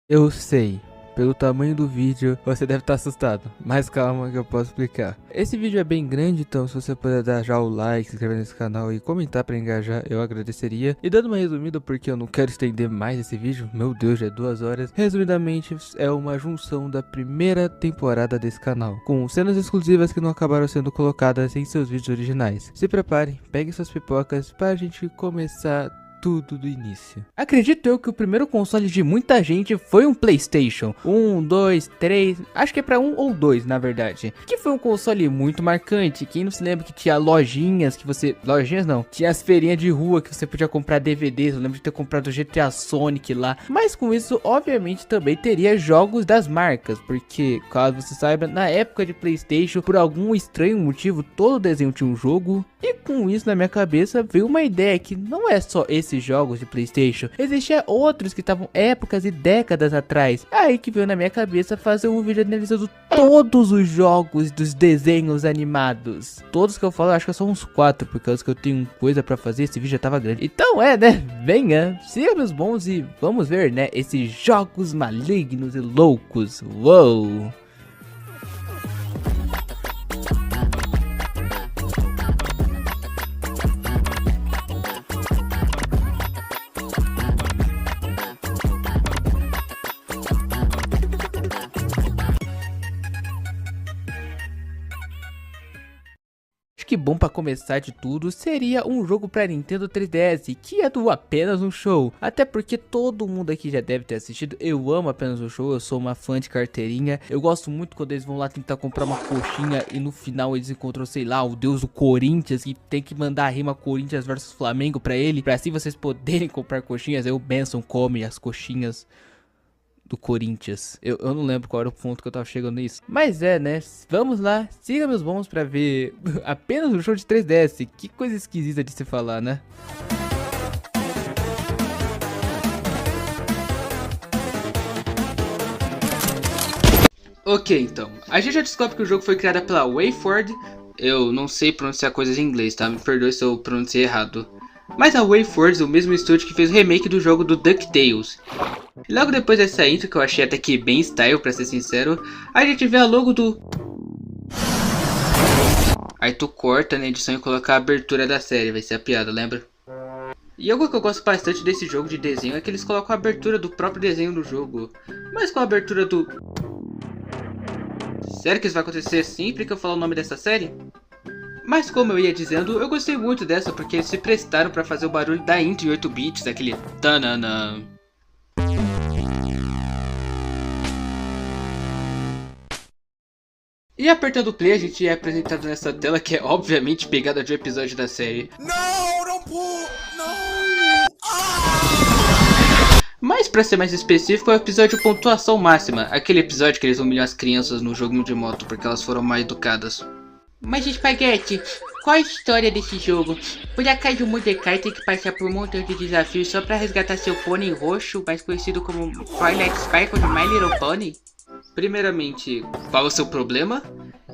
Eu sei, pelo tamanho do vídeo você deve estar assustado, mas calma que eu posso explicar. Esse vídeo é bem grande, então se você puder dar já o like, se inscrever nesse canal e comentar para engajar, eu agradeceria. E dando uma resumida, porque eu não quero estender mais esse vídeo, meu Deus, já é 2 horas. Resumidamente, é uma junção da primeira temporada desse canal, com cenas exclusivas que não acabaram sendo colocadas em seus vídeos originais. Se preparem, peguem suas pipocas para a gente começar tudo do início. Acredito eu que o primeiro console de muita gente foi um PlayStation 1, 2, 3, acho que é pra 1 ou 2 na verdade, que foi um console muito marcante. Quem não se lembra que tinha lojinhas que você, lojinhas não, tinha as feirinhas de rua que você podia comprar DVDs. Eu lembro de ter comprado o GTA Sonic lá, mas com isso obviamente também teria jogos das marcas, porque caso você saiba, na época de PlayStation, por algum estranho motivo, todo desenho tinha um jogo. E com isso na minha cabeça veio uma ideia que não é só esses jogos de PlayStation, existiam outros que estavam épocas e décadas atrás. Aí que veio na minha cabeça fazer um vídeo analisando todos os jogos dos desenhos animados. Todos que eu falo, acho que são uns 4, por causa que eu tenho coisa pra fazer, esse vídeo já tava grande. Então né, venha, siga meus bons e vamos ver, né, esses jogos malignos e loucos. Uou! Que bom para começar de tudo seria um jogo para Nintendo 3DS, que é do Apenas um Show. Até porque todo mundo aqui já deve ter assistido. Eu amo Apenas um Show, eu sou uma fã de carteirinha. Eu gosto muito quando eles vão lá tentar comprar uma coxinha e no final eles encontram, sei lá, o deus do Corinthians, e tem que mandar a rima Corinthians versus Flamengo para ele, para assim vocês poderem comprar coxinhas. Aí o Benson come as coxinhas do Corinthians. Eu não lembro qual era o ponto que eu tava chegando nisso. Mas né? Vamos lá, siga meus bons pra ver Apenas um Show de 3DS. Que coisa esquisita de se falar, né? Ok, então. A gente já descobre que o jogo foi criado pela WayForward. Eu não sei pronunciar coisas em inglês, tá? Me perdoe se eu pronunciei errado. Mas a WayForward é o mesmo estúdio que fez o remake do jogo do DuckTales. E logo depois dessa intro, que eu achei até que bem style, pra ser sincero, a gente vê a logo do... Aí tu corta na edição e coloca a abertura da série, vai ser a piada, lembra? E algo que eu gosto bastante desse jogo de desenho é que eles colocam a abertura do próprio desenho do jogo. Mas com a abertura do... Sério que isso vai acontecer sempre que eu falar o nome dessa série? Mas como eu ia dizendo, eu gostei muito dessa porque eles se prestaram pra fazer o barulho da intro em 8 bits, aquele tananã. E apertando play, a gente é apresentado nessa tela que é obviamente pegada de um episódio da série. Mas pra ser mais específico, é o episódio pontuação máxima, aquele episódio que eles humilham as crianças no joguinho de moto porque elas foram mal educadas. Mas Spaghetti, qual a história desse jogo? Por acaso o Mordecai tem que passar por um montão de desafios só pra resgatar seu pônei roxo, mais conhecido como Twilight Sparkle de My Little Pony? Primeiramente, qual é o seu problema?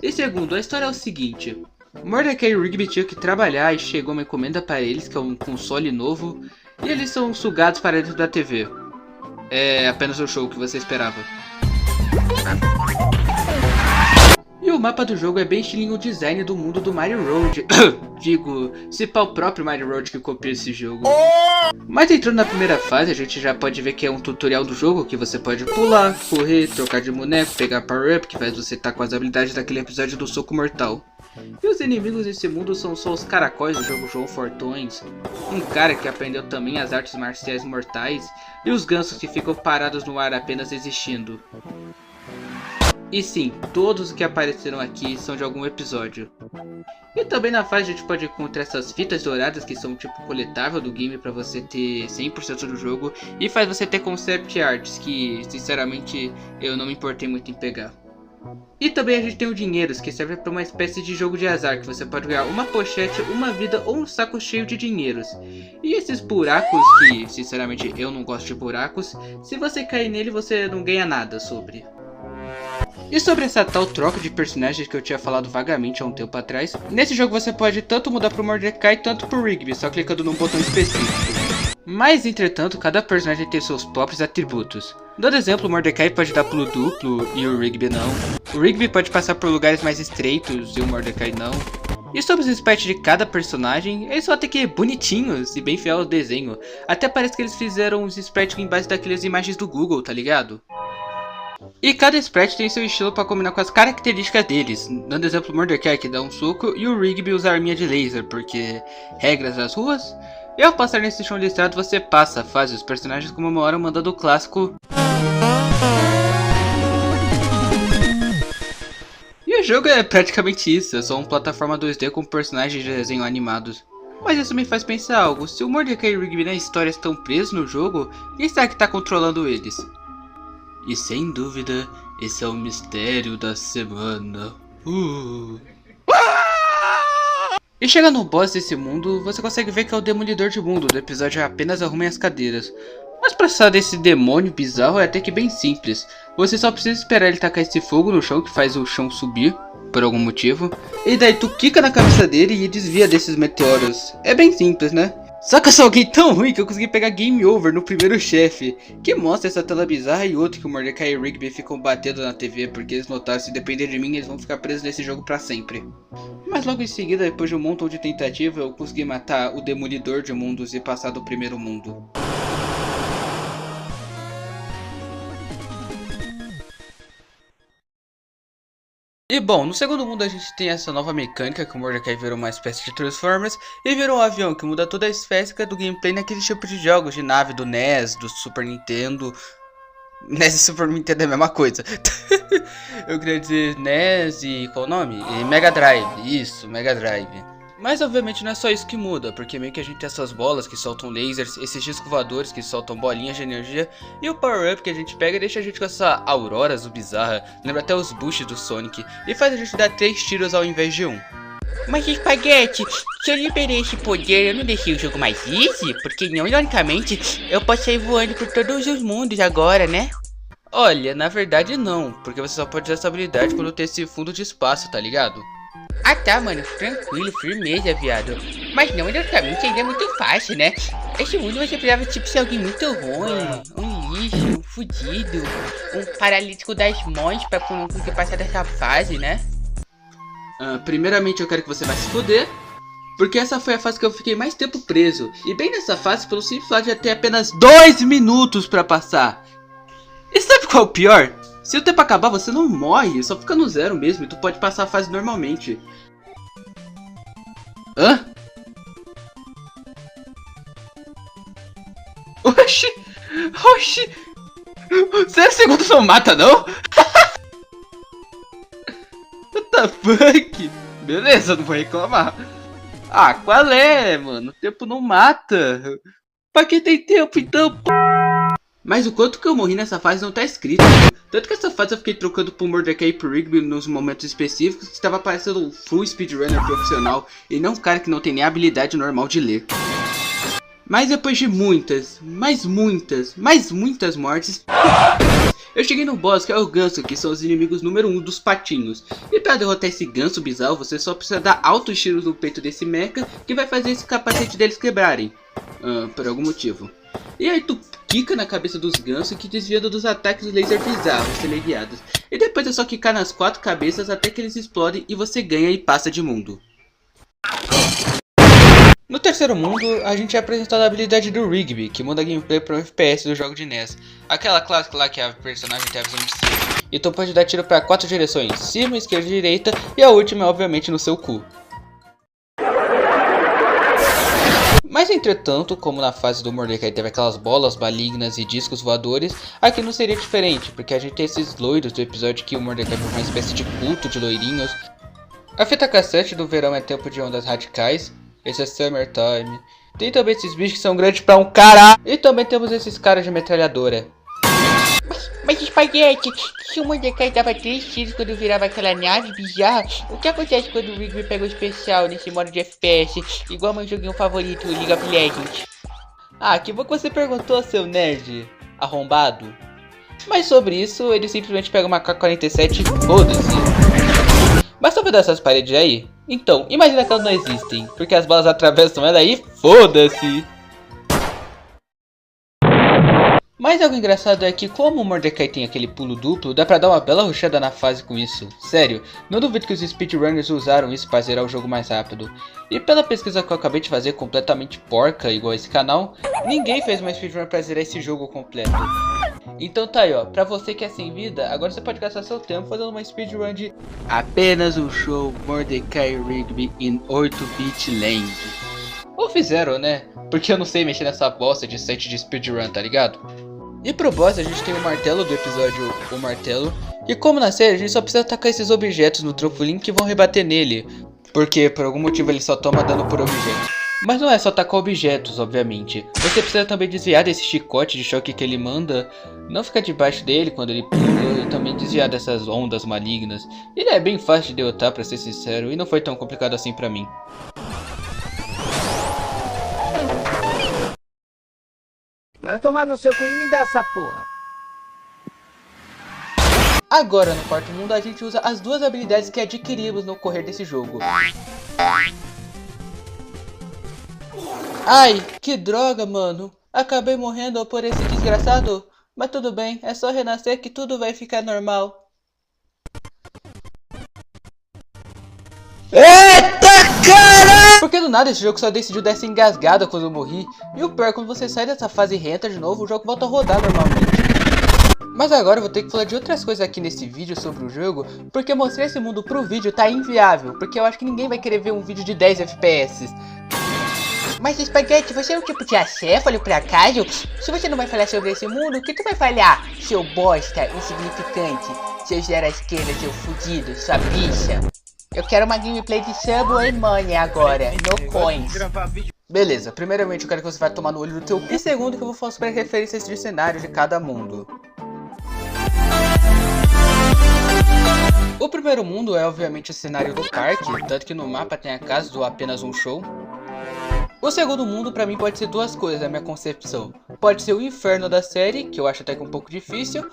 E segundo, a história é o seguinte. Mordecai e Rigby tinham que trabalhar e chegou uma encomenda para eles, que é um console novo, e eles são sugados para dentro da TV. É apenas o show que você esperava. E o mapa do jogo é bem estilinho design do mundo do Mario Road. Digo, se pá o próprio Mario Road que copia esse jogo. Mas entrando na primeira fase, a gente já pode ver que é um tutorial do jogo, que você pode pular, correr, trocar de boneco, pegar power up, que faz você estar com as habilidades daquele episódio do Soco Mortal. E os inimigos desse mundo são só os caracóis do jogo João Fortões, um cara que aprendeu também as artes marciais mortais, e os gansos que ficam parados no ar apenas existindo. E sim, todos os que apareceram aqui são de algum episódio. E também na fase a gente pode encontrar essas fitas douradas que são tipo coletável do game pra você ter 100% do jogo. E faz você ter concept arts que sinceramente eu não me importei muito em pegar. E também a gente tem o dinheiros, que serve para uma espécie de jogo de azar, que você pode ganhar uma pochete, uma vida ou um saco cheio de dinheiros. E esses buracos, que sinceramente eu não gosto de buracos, se você cair nele você não ganha nada sobre. E sobre essa tal troca de personagens que eu tinha falado vagamente há um tempo atrás, nesse jogo você pode tanto mudar pro Mordecai quanto pro Rigby, só clicando num botão específico. Mas entretanto, cada personagem tem seus próprios atributos. Dando exemplo, o Mordecai pode dar pulo duplo e o Rigby não. O Rigby pode passar por lugares mais estreitos e o Mordecai não. E sobre os sprites de cada personagem, eles são até que bonitinhos e bem fiel ao desenho. Até parece que eles fizeram os sprites em base daquelas imagens do Google, tá ligado? E cada sprite tem seu estilo para combinar com as características deles. Dando exemplo, o Mordecai que dá um soco e o Rigby usa arminha de laser, porque regras das ruas. E ao passar nesse chão listrado você passa, faz os personagens como uma hora mandando o clássico. E o jogo é praticamente isso, é só uma plataforma 2D com personagens de desenho animados. Mas isso me faz pensar algo, se o Mordecai e o Rigby na história estão presos no jogo, quem será que está controlando eles? E sem dúvida, esse é o mistério da semana. E chegando no boss desse mundo, você consegue ver que é o Demolidor de Mundo, do episódio Apenas Arrumem as Cadeiras. Mas pra sair desse demônio bizarro é até que bem simples. Você só precisa esperar ele tacar esse fogo no chão que faz o chão subir, por algum motivo. E daí tu quica na cabeça dele e desvia desses meteoros. É bem simples, né? Só que eu sou alguém tão ruim que eu consegui pegar Game Over no primeiro chefe, que mostra essa tela bizarra e outro que o Mordecai e o Rigby ficam batendo na TV porque eles notaram que se depender de mim eles vão ficar presos nesse jogo pra sempre. Mas logo em seguida, depois de um montão de tentativa, eu consegui matar o Demolidor de Mundos e passar do primeiro mundo. E bom, no segundo mundo a gente tem essa nova mecânica que o Mordecai virou uma espécie de Transformers e virou um avião que muda toda a estética do gameplay naquele tipo de jogos de nave do NES, do Super Nintendo. NES e Super Nintendo é a mesma coisa. Eu queria dizer NES e qual o nome? E Mega Drive, isso, Mega Drive. Mas obviamente não é só isso que muda, porque meio que a gente tem essas bolas que soltam lasers, esses discos voadores que soltam bolinhas de energia, e o power-up que a gente pega deixa a gente com essa aurora azul bizarra, lembra até os boosts do Sonic, e faz a gente dar 3 tiros ao invés de 1. Mas Espaguete, se eu liberei esse poder, eu não deixei o jogo mais easy? Porque não, ironicamente, eu posso sair voando por todos os mundos agora, né? Olha, na verdade não, porque você só pode usar essa habilidade quando tem esse fundo de espaço, tá ligado? Ah tá, mano, tranquilo, firmeza, viado. Mas não, ironicamente ainda é muito fácil, né? Esse mundo você precisava tipo ser alguém muito ruim, um lixo, um fudido, um paralítico das mãos pra não conseguir passar dessa fase, né? Primeiramente eu quero que você vai se foder, porque essa foi a fase que eu fiquei mais tempo preso. E bem nessa fase, pelo simples fato de ter apenas 2 minutos pra passar. E sabe qual é o pior? Se o tempo acabar, você não morre, só fica no zero mesmo e tu pode passar a fase normalmente. Hã? Oxi! Oxi! 0 segundos não mata, não? What the fuck? Beleza, não vou reclamar. Ah, qual é, mano? O tempo não mata. Pra que tem tempo, então? Mas o quanto que eu morri nessa fase não tá escrito. Tanto que essa fase eu fiquei trocando pro Mordecai e pro Rigby nos momentos específicos que estava parecendo um full speedrunner profissional e não um cara que não tem nem a habilidade normal de ler. Mas depois de muitas mortes, eu cheguei no boss que é o Ganso, que são os inimigos número 1 dos patinhos. E pra derrotar esse Ganso bizarro, você só precisa dar altos tiros no peito desse mecha, que vai fazer esse capacete deles quebrarem. Por algum motivo. E aí tu quica na cabeça dos gansos que desviando dos ataques laser bizarros teleguiados. E depois é só quicar nas 4 cabeças até que eles explodem e você ganha e passa de mundo. No terceiro mundo, a gente é apresentado a habilidade do Rigby, que muda a gameplay para um FPS do jogo de NES. Aquela clássica lá que a personagem tem a visão de cima. E tu pode dar tiro para 4 direções, cima, esquerda e direita, e a última é obviamente no seu cu. Mas entretanto, como na fase do Mordecai teve aquelas bolas malignas e discos voadores, aqui não seria diferente, porque a gente tem esses loiros do episódio que o Mordecai foi uma espécie de culto de loirinhos. A fita cassete do verão é tempo de ondas radicais, esse é Summertime. Tem também esses bichos que são grandes pra um caralho, e também temos esses caras de metralhadora. Mas Espaguete, se o Mordecai dava 3 tiros quando virava aquela nave bizarra, o que acontece quando o Rigby pega o especial nesse modo de FPS, igual meu joguinho favorito, League of Legends? Ah, que bom que você perguntou, seu nerd arrombado. Mas sobre isso, ele simplesmente pega uma K-47 e foda-se. Basta ver dessas paredes aí? Então, imagina que elas não existem, porque as balas atravessam ela e foda-se. Mas algo engraçado é que como o Mordecai tem aquele pulo duplo, dá pra dar uma bela rushada na fase com isso. Sério, não duvido que os speedrunners usaram isso pra zerar o jogo mais rápido. E pela pesquisa que eu acabei de fazer, completamente porca, igual esse canal, ninguém fez uma speedrun pra zerar esse jogo completo. Então tá aí ó, pra você que é sem vida, agora você pode gastar seu tempo fazendo uma speedrun de apenas um show Mordecai Rigby in 8-bit land. Ou fizeram, né? Porque eu não sei mexer nessa bosta de site de speedrun, tá ligado? E pro boss a gente tem o martelo do episódio O Martelo. E como na série a gente só precisa atacar esses objetos no Trofolim que vão rebater nele. Porque por algum motivo ele só toma dano por objeto. Mas não é só atacar objetos, obviamente. Você precisa também desviar desse chicote de choque que ele manda. Não ficar debaixo dele quando ele pula. E também desviar dessas ondas malignas. Ele é bem fácil de derrotar, pra ser sincero. E não foi tão complicado assim pra mim. Vai tomar no seu cu e me dá essa porra. Agora no quarto mundo a gente usa as duas habilidades que adquirimos no correr desse jogo. Ai, que droga, mano. Acabei morrendo por esse desgraçado. Mas tudo bem, é só renascer que tudo vai ficar normal. Eita caralho! Porque do nada esse jogo só decidiu dar essa engasgada quando eu morri. E o pior, quando você sai dessa fase e renta de novo, o jogo volta a rodar normalmente. Mas agora eu vou ter que falar de outras coisas aqui nesse vídeo sobre o jogo, porque mostrar esse mundo pro vídeo tá inviável, porque eu acho que ninguém vai querer ver um vídeo de 10 FPS. Mas Spaghetti, você é um tipo de acéfalo por acaso? Se você não vai falar sobre esse mundo, o que tu vai falar? Seu bosta, insignificante, seu zero à esquerda, seu fudido, sua bicha. Eu quero uma gameplay de Subway Money agora, no coins. Beleza, primeiramente eu quero que você vá tomar no olho do teu cu. E segundo que eu vou falar sobre as referências de cenário de cada mundo. O primeiro mundo é obviamente o cenário do parque, tanto que no mapa tem a casa do Apenas um Show. O segundo mundo pra mim pode ser duas coisas na minha concepção. Pode ser o inferno da série, que eu acho até que um pouco difícil.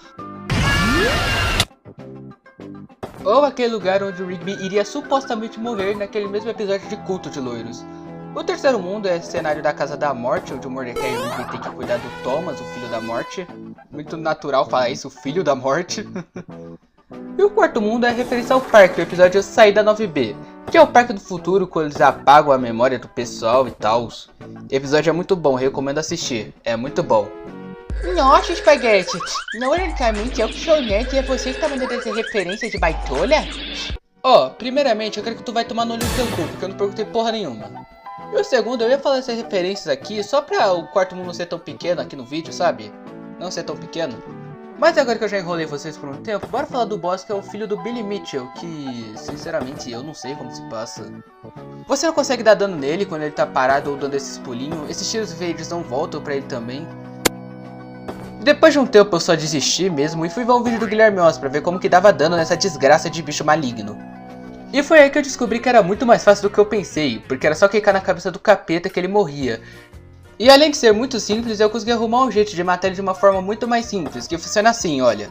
Ou aquele lugar onde o Rigby iria supostamente morrer naquele mesmo episódio de Culto de Loiros. O terceiro mundo é o cenário da Casa da Morte, onde o Mordecai e o Rigby tem que cuidar do Thomas, o filho da morte. Muito natural falar isso, o filho da morte. E o quarto mundo é a referência ao parque, o episódio Saída 9B, que é o parque do futuro quando eles apagam a memória do pessoal e tal. O episódio é muito bom, recomendo assistir, é muito bom. Nossa, Spaghetti, não ironicamente eu que sou nerd e é você que tá mandando essa referência de baitolha? Ó, primeiramente eu quero que tu vai tomar no olho do teu cu, porque eu não perguntei porra nenhuma. E o segundo, eu ia falar essas referências aqui só pra o quarto mundo não ser tão pequeno aqui no vídeo, sabe? Não ser tão pequeno. Mas agora que eu já enrolei vocês por um tempo, bora falar do boss que é o filho do Billy Mitchell, que sinceramente eu não sei como se passa. Você não consegue dar dano nele quando ele tá parado ou dando esses pulinhos, esses tiros verdes não voltam pra ele também. Depois de um tempo eu só desisti mesmo e fui ver um vídeo do Guilherme Oz pra ver como que dava dano nessa desgraça de bicho maligno. E foi aí que eu descobri que era muito mais fácil do que eu pensei, porque era só clicar na cabeça do capeta que ele morria. E além de ser muito simples, eu consegui arrumar um jeito de matar ele de uma forma muito mais simples, que funciona assim, olha.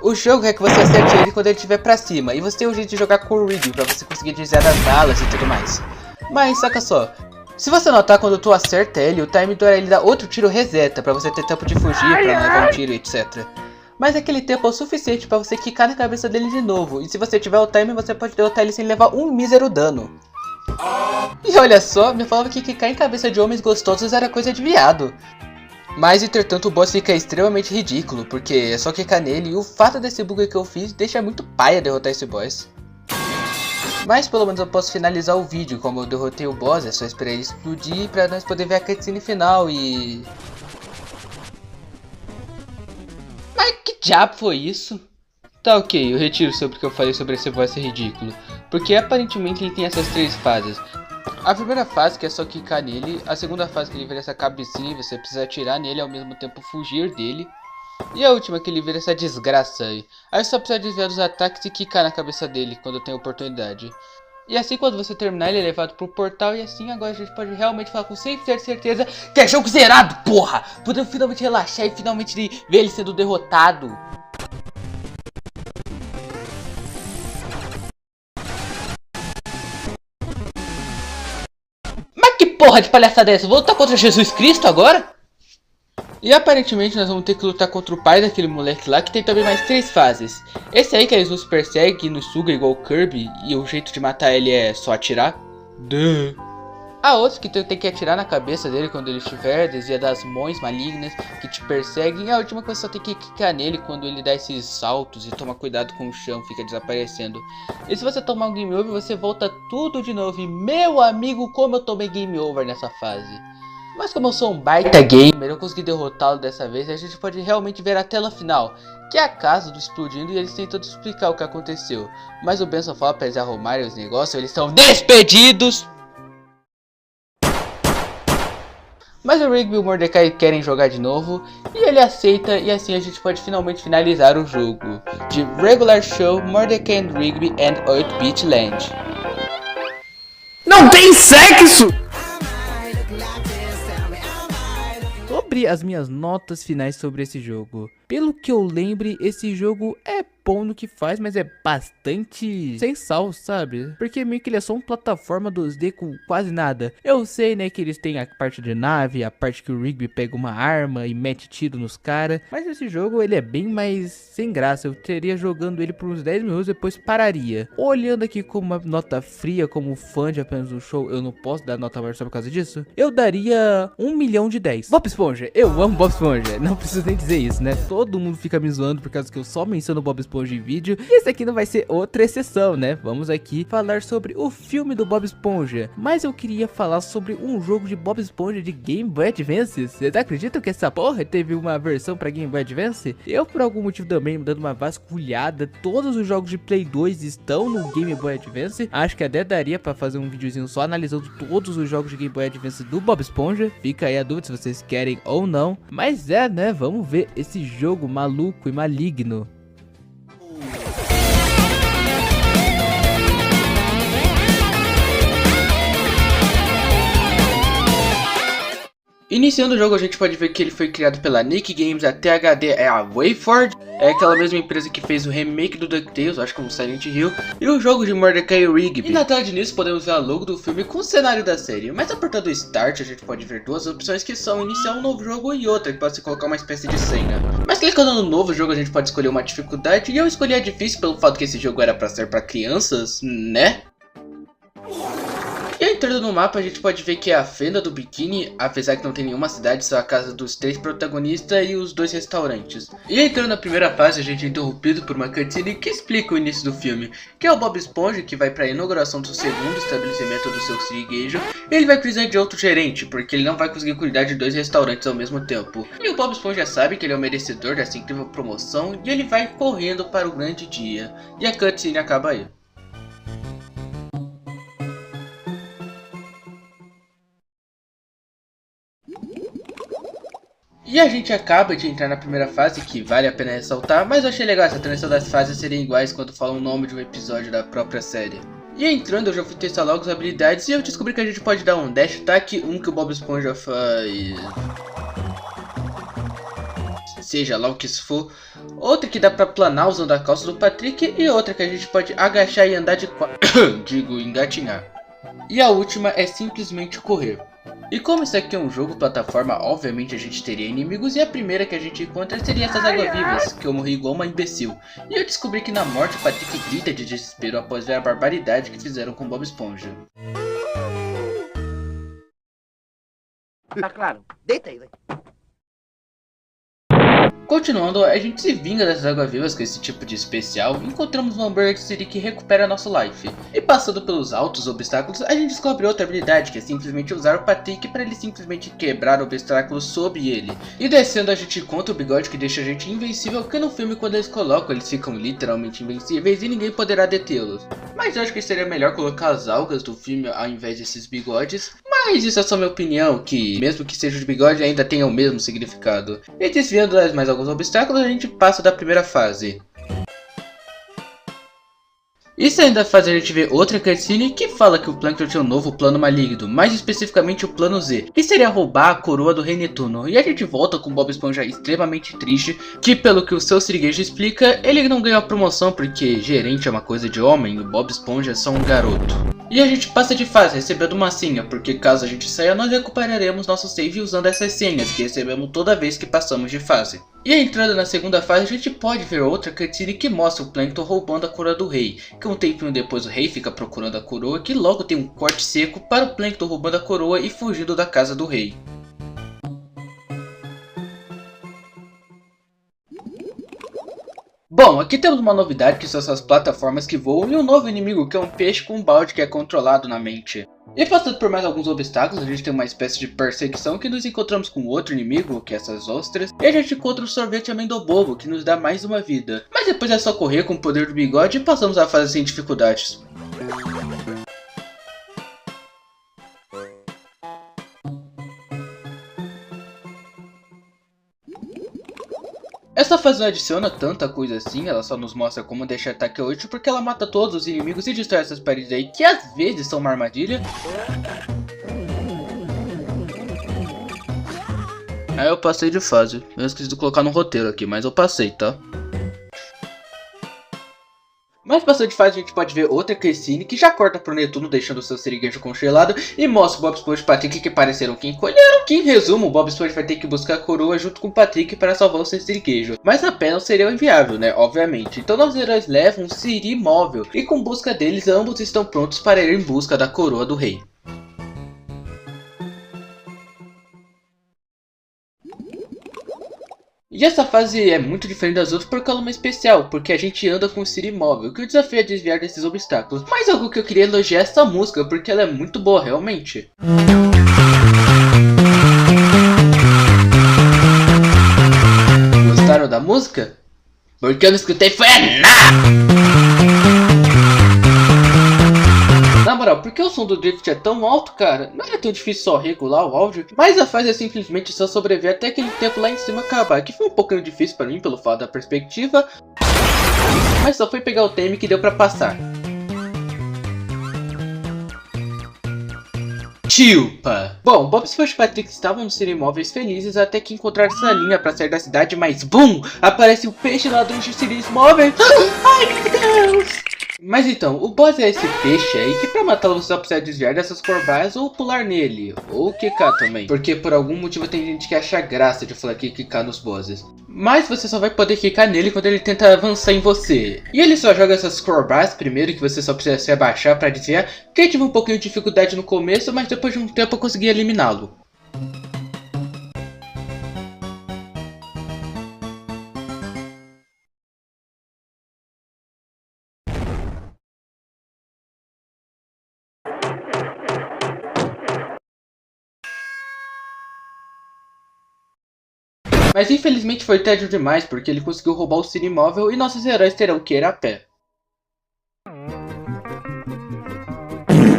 O jogo quer que você acerte ele quando ele estiver pra cima, e você tem um jeito de jogar com o Rigby pra você conseguir desviar das balas e tudo mais. Mas saca só, se você notar quando tu acerta ele, o time do ele dá outro tiro reseta, pra você ter tempo de fugir, pra não levar um tiro, etc. Mas aquele tempo é o suficiente pra você quicar na cabeça dele de novo, e se você tiver o time, você pode derrotar ele sem levar um mísero dano. E olha só, me falava que quicar em cabeça de homens gostosos era coisa de viado. Mas entretanto o boss fica extremamente ridículo, porque é só quicar nele e o fato desse bug que eu fiz deixa muito paia derrotar esse boss. Mas pelo menos eu posso finalizar o vídeo, como eu derrotei o boss, é só esperar ele explodir pra nós poder ver a cutscene final e... Mas que diabo foi isso? Tá ok, eu retiro sobre o que eu falei sobre esse boss ser ridículo, porque aparentemente ele tem essas três fases. A primeira fase que é só quicar nele, a segunda fase que ele vira essa cabecinha e você precisa atirar nele e ao mesmo tempo fugir dele. E a última que ele vira essa desgraça aí. Aí só precisa desviar dos ataques e quicar na cabeça dele quando tem oportunidade. E assim quando você terminar ele é levado pro portal e assim agora a gente pode realmente falar com 100% de certeza que é jogo zerado, porra! Podemos finalmente relaxar e finalmente ver ele sendo derrotado. Mas que porra de palhaçada é essa? Vou lutar contra Jesus Cristo agora? E aparentemente nós vamos ter que lutar contra o pai daquele moleque lá, que tem também mais 3 fases. Esse aí que eles nos perseguem e nos suga igual o Kirby, e o jeito de matar ele é só atirar. Há outros que tu tem que atirar na cabeça dele quando ele estiver, desvia das mãos malignas que te perseguem. E a última que você só tem que quicar nele quando ele dá esses saltos e toma cuidado com o chão, fica desaparecendo. E se você tomar um game over, você volta tudo de novo. E meu amigo, como eu tomei game over nessa fase. Mas como eu sou um baita gamer, eu consegui derrotá-lo dessa vez. E a gente pode realmente ver a tela final, que é a casa do explodindo, e eles tentam explicar o que aconteceu. Mas o Benson fala pra eles arrumarem os negócios, eles são despedidos. Mas o Rigby e o Mordecai querem jogar de novo, e ele aceita, e assim a gente pode finalmente finalizar o jogo de Regular Show Mordecai and Rigby and 8-Bit Land. Não tem sexo! Sobre as minhas notas finais sobre esse jogo. Pelo que eu lembre, esse jogo é bom no que faz, mas é bastante sem sal, sabe? Porque meio que ele é só uma plataforma 2D com quase nada. Eu sei, né, que eles têm a parte de nave, a parte que o Rigby pega uma arma e mete tiro nos caras. Mas esse jogo, ele é bem mais sem graça. Eu teria jogando ele por uns 10 minutos e depois pararia. Olhando aqui como uma nota fria, como fã de apenas um show, eu não posso dar nota maior só por causa disso. Eu daria 1 milhão de 10. Bob Esponja, eu amo Bob Esponja. Não preciso nem dizer isso, né? Todo mundo fica me zoando por causa que eu só menciono Bob Esponja em vídeo. E esse aqui não vai ser outra exceção, né? Vamos aqui falar sobre o filme do Bob Esponja. Mas eu queria falar sobre um jogo de Bob Esponja de Game Boy Advance. Vocês acreditam que essa porra teve uma versão pra Game Boy Advance? Eu, por algum motivo também, dando uma vasculhada, todos os jogos de Play 2 estão no Game Boy Advance. Acho que até daria pra fazer um videozinho só analisando todos os jogos de Game Boy Advance do Bob Esponja. Fica aí a dúvida se vocês querem ou não. Mas é, né? Vamos ver esse jogo maluco e maligno. Iniciando o jogo, a gente pode ver que ele foi criado pela Nick Games, a THD é a WayForward, é aquela mesma empresa que fez o remake do DuckTales, acho que como Silent Hill, e o jogo de Mordecai e Rigby. E na tela de início podemos ver a logo do filme com o cenário da série, mas apertando Start a gente pode ver duas opções que são iniciar um novo jogo e outra, que pode ser colocar uma espécie de senha. Mas clicando no novo jogo a gente pode escolher uma dificuldade, e eu escolhi a difícil pelo fato que esse jogo era pra ser pra crianças, né? E entrando no mapa a gente pode ver que é a Fenda do Biquíni, apesar que não tem nenhuma cidade, só a casa dos 3 protagonistas e os 2 restaurantes. E entrando na primeira fase a gente é interrompido por uma cutscene que explica o início do filme, que é o Bob Esponja que vai para a inauguração do segundo estabelecimento do seu siriguejo, e ele vai precisar de outro gerente, porque ele não vai conseguir cuidar de 2 restaurantes ao mesmo tempo. E o Bob Esponja sabe que ele é o merecedor dessa incrível promoção, e ele vai correndo para o grande dia, e a cutscene acaba aí. E a gente acaba de entrar na primeira fase, que vale a pena ressaltar, mas eu achei legal essa transição das fases serem iguais quando falam o nome de um episódio da própria série. E entrando eu já fui testar logo as habilidades e eu descobri que a gente pode dar um dash attack, um que o Bob Esponja faz... seja lá o que isso for, outra que dá pra planar usando a calça do Patrick e outra que a gente pode agachar e andar de digo, engatinhar. E a última é simplesmente correr. E como isso aqui é um jogo plataforma, obviamente a gente teria inimigos e a primeira que a gente encontra seria essas águas-vivas, que eu morri igual uma imbecil. E eu descobri que na morte o Patrick grita de desespero após ver a barbaridade que fizeram com Bob Esponja. Tá claro, deita aí, vai. Continuando, a gente se vinga dessas águas-vivas com esse tipo de especial, encontramos um Hamburger City que recupera nosso life. E passando pelos altos obstáculos, a gente descobre outra habilidade, que é simplesmente usar o Patrick para ele simplesmente quebrar obstáculos sobre ele. E descendo a gente encontra o bigode que deixa a gente invencível, porque no filme quando eles colocam eles ficam literalmente invencíveis e ninguém poderá detê-los. Mas eu acho que seria melhor colocar as algas do filme ao invés desses bigodes. Mas isso é só minha opinião, que mesmo que seja de bigode ainda tenha o mesmo significado. E desviando mais alguns obstáculos, a gente passa da primeira fase. Isso ainda faz a gente ver outra cutscene que fala que o Plankton tinha um novo plano maligno, mais especificamente o plano Z, que seria roubar a coroa do Rei Netuno. E a gente volta com o Bob Esponja extremamente triste, que pelo que o seu siriguejo explica, ele não ganhou a promoção porque gerente é uma coisa de homem e o Bob Esponja é só um garoto. E a gente passa de fase recebendo uma senha, porque caso a gente saia nós recuperaremos nosso save usando essas senhas que recebemos toda vez que passamos de fase. E entrando na segunda fase a gente pode ver outra cutscene que mostra o Plankton roubando a coroa do rei, que um tempinho depois o rei fica procurando a coroa, que logo tem um corte seco para o Plankton roubando a coroa e fugindo da casa do rei. Bom, aqui temos uma novidade que são essas plataformas que voam e um novo inimigo que é um peixe com um balde que é controlado na mente. E passando por mais alguns obstáculos, a gente tem uma espécie de perseguição que nos encontramos com outro inimigo, que é essas ostras, e a gente encontra o sorvete amendobobo, que nos dá mais uma vida. Mas depois é só correr com o poder do bigode e passamos a fase sem dificuldades. Essa fase não adiciona tanta coisa assim, ela só nos mostra como deixar ataque útil porque ela mata todos os inimigos e destrói essas paredes aí que às vezes são uma armadilha. Aí eu passei de fase, eu esqueci de colocar no roteiro aqui, mas eu passei, tá? Mas passando de fase a gente pode ver outra cutscene que já corta pro Netuno deixando seu siriguejo congelado e mostra o Bob Esponja e o Patrick que pareceram que encolheram. Que em resumo o Bob Esponja vai ter que buscar a coroa junto com o Patrick para salvar o seu siriguejo. Mas a pé não seria inviável, né, obviamente. Então nossos heróis levam um Siri móvel e com busca deles ambos estão prontos para ir em busca da coroa do rei. E essa fase é muito diferente das outras porque ela é uma especial, porque a gente anda com o Siri móvel, que o desafio é desviar desses obstáculos. Mas algo que eu queria elogiar é essa música, porque ela é muito boa realmente. Gostaram da música? Porque eu não escutei foi nada! Na moral, por que o som do Drift é tão alto, cara? Não é tão difícil só regular o áudio, mas a fase é simplesmente só sobreviver até aquele tempo lá em cima acabar, que foi um pouquinho difícil pra mim pelo fato da perspectiva, mas só foi pegar o time que deu pra passar. Tilpa! Bom, Bob Esponja e Patrick estavam nos imóveis felizes até que encontraram essa linha pra sair da cidade, mas BUM! Aparece o peixe ladrão de Siri móveis. Ai meu Deus! Mas então, o boss é esse peixe aí que pra matá-lo você só precisa desviar dessas corbaias ou pular nele, ou quicar também. Porque por algum motivo tem gente que acha graça de falar que quicar nos bosses. Mas você só vai poder quicar nele quando ele tenta avançar em você. E ele só joga essas corbaias primeiro, que você só precisa se abaixar pra desviar. Que eu tive um pouquinho de dificuldade no começo, mas depois de um tempo eu consegui eliminá-lo. Mas infelizmente foi tédio demais, porque ele conseguiu roubar o Siri móvel e nossos heróis terão que ir a pé.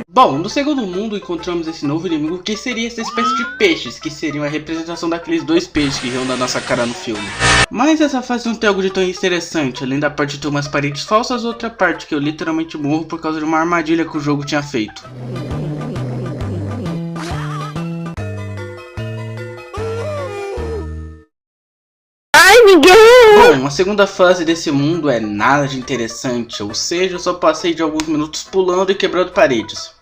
Bom, no segundo mundo encontramos esse novo inimigo que seria essa espécie de peixes, que seriam a representação daqueles dois peixes que riam da nossa cara no filme. Mas essa fase não tem algo de tão interessante, além da parte de ter umas paredes falsas, outra parte que eu literalmente morro por causa de uma armadilha que o jogo tinha feito. Bom, a segunda fase desse mundo é nada de interessante, ou seja, eu só passei de alguns minutos pulando e quebrando paredes.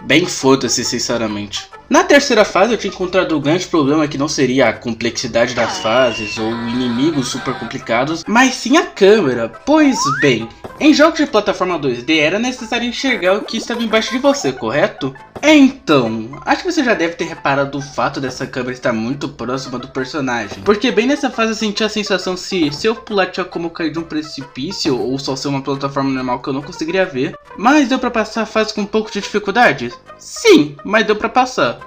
Bem foda-se, sinceramente. Na terceira fase eu tinha encontrado o grande problema que não seria a complexidade das fases ou inimigos super complicados, mas sim a câmera. Pois bem, em jogos de plataforma 2D era necessário enxergar o que estava embaixo de você, correto? Então, acho que você já deve ter reparado o fato dessa câmera estar muito próxima do personagem. Porque bem nessa fase eu senti a sensação se eu pular tinha como cair de um precipício ou só ser uma plataforma normal que eu não conseguiria ver. Mas deu pra passar a fase com um pouco de dificuldade? Sim, mas deu pra passar.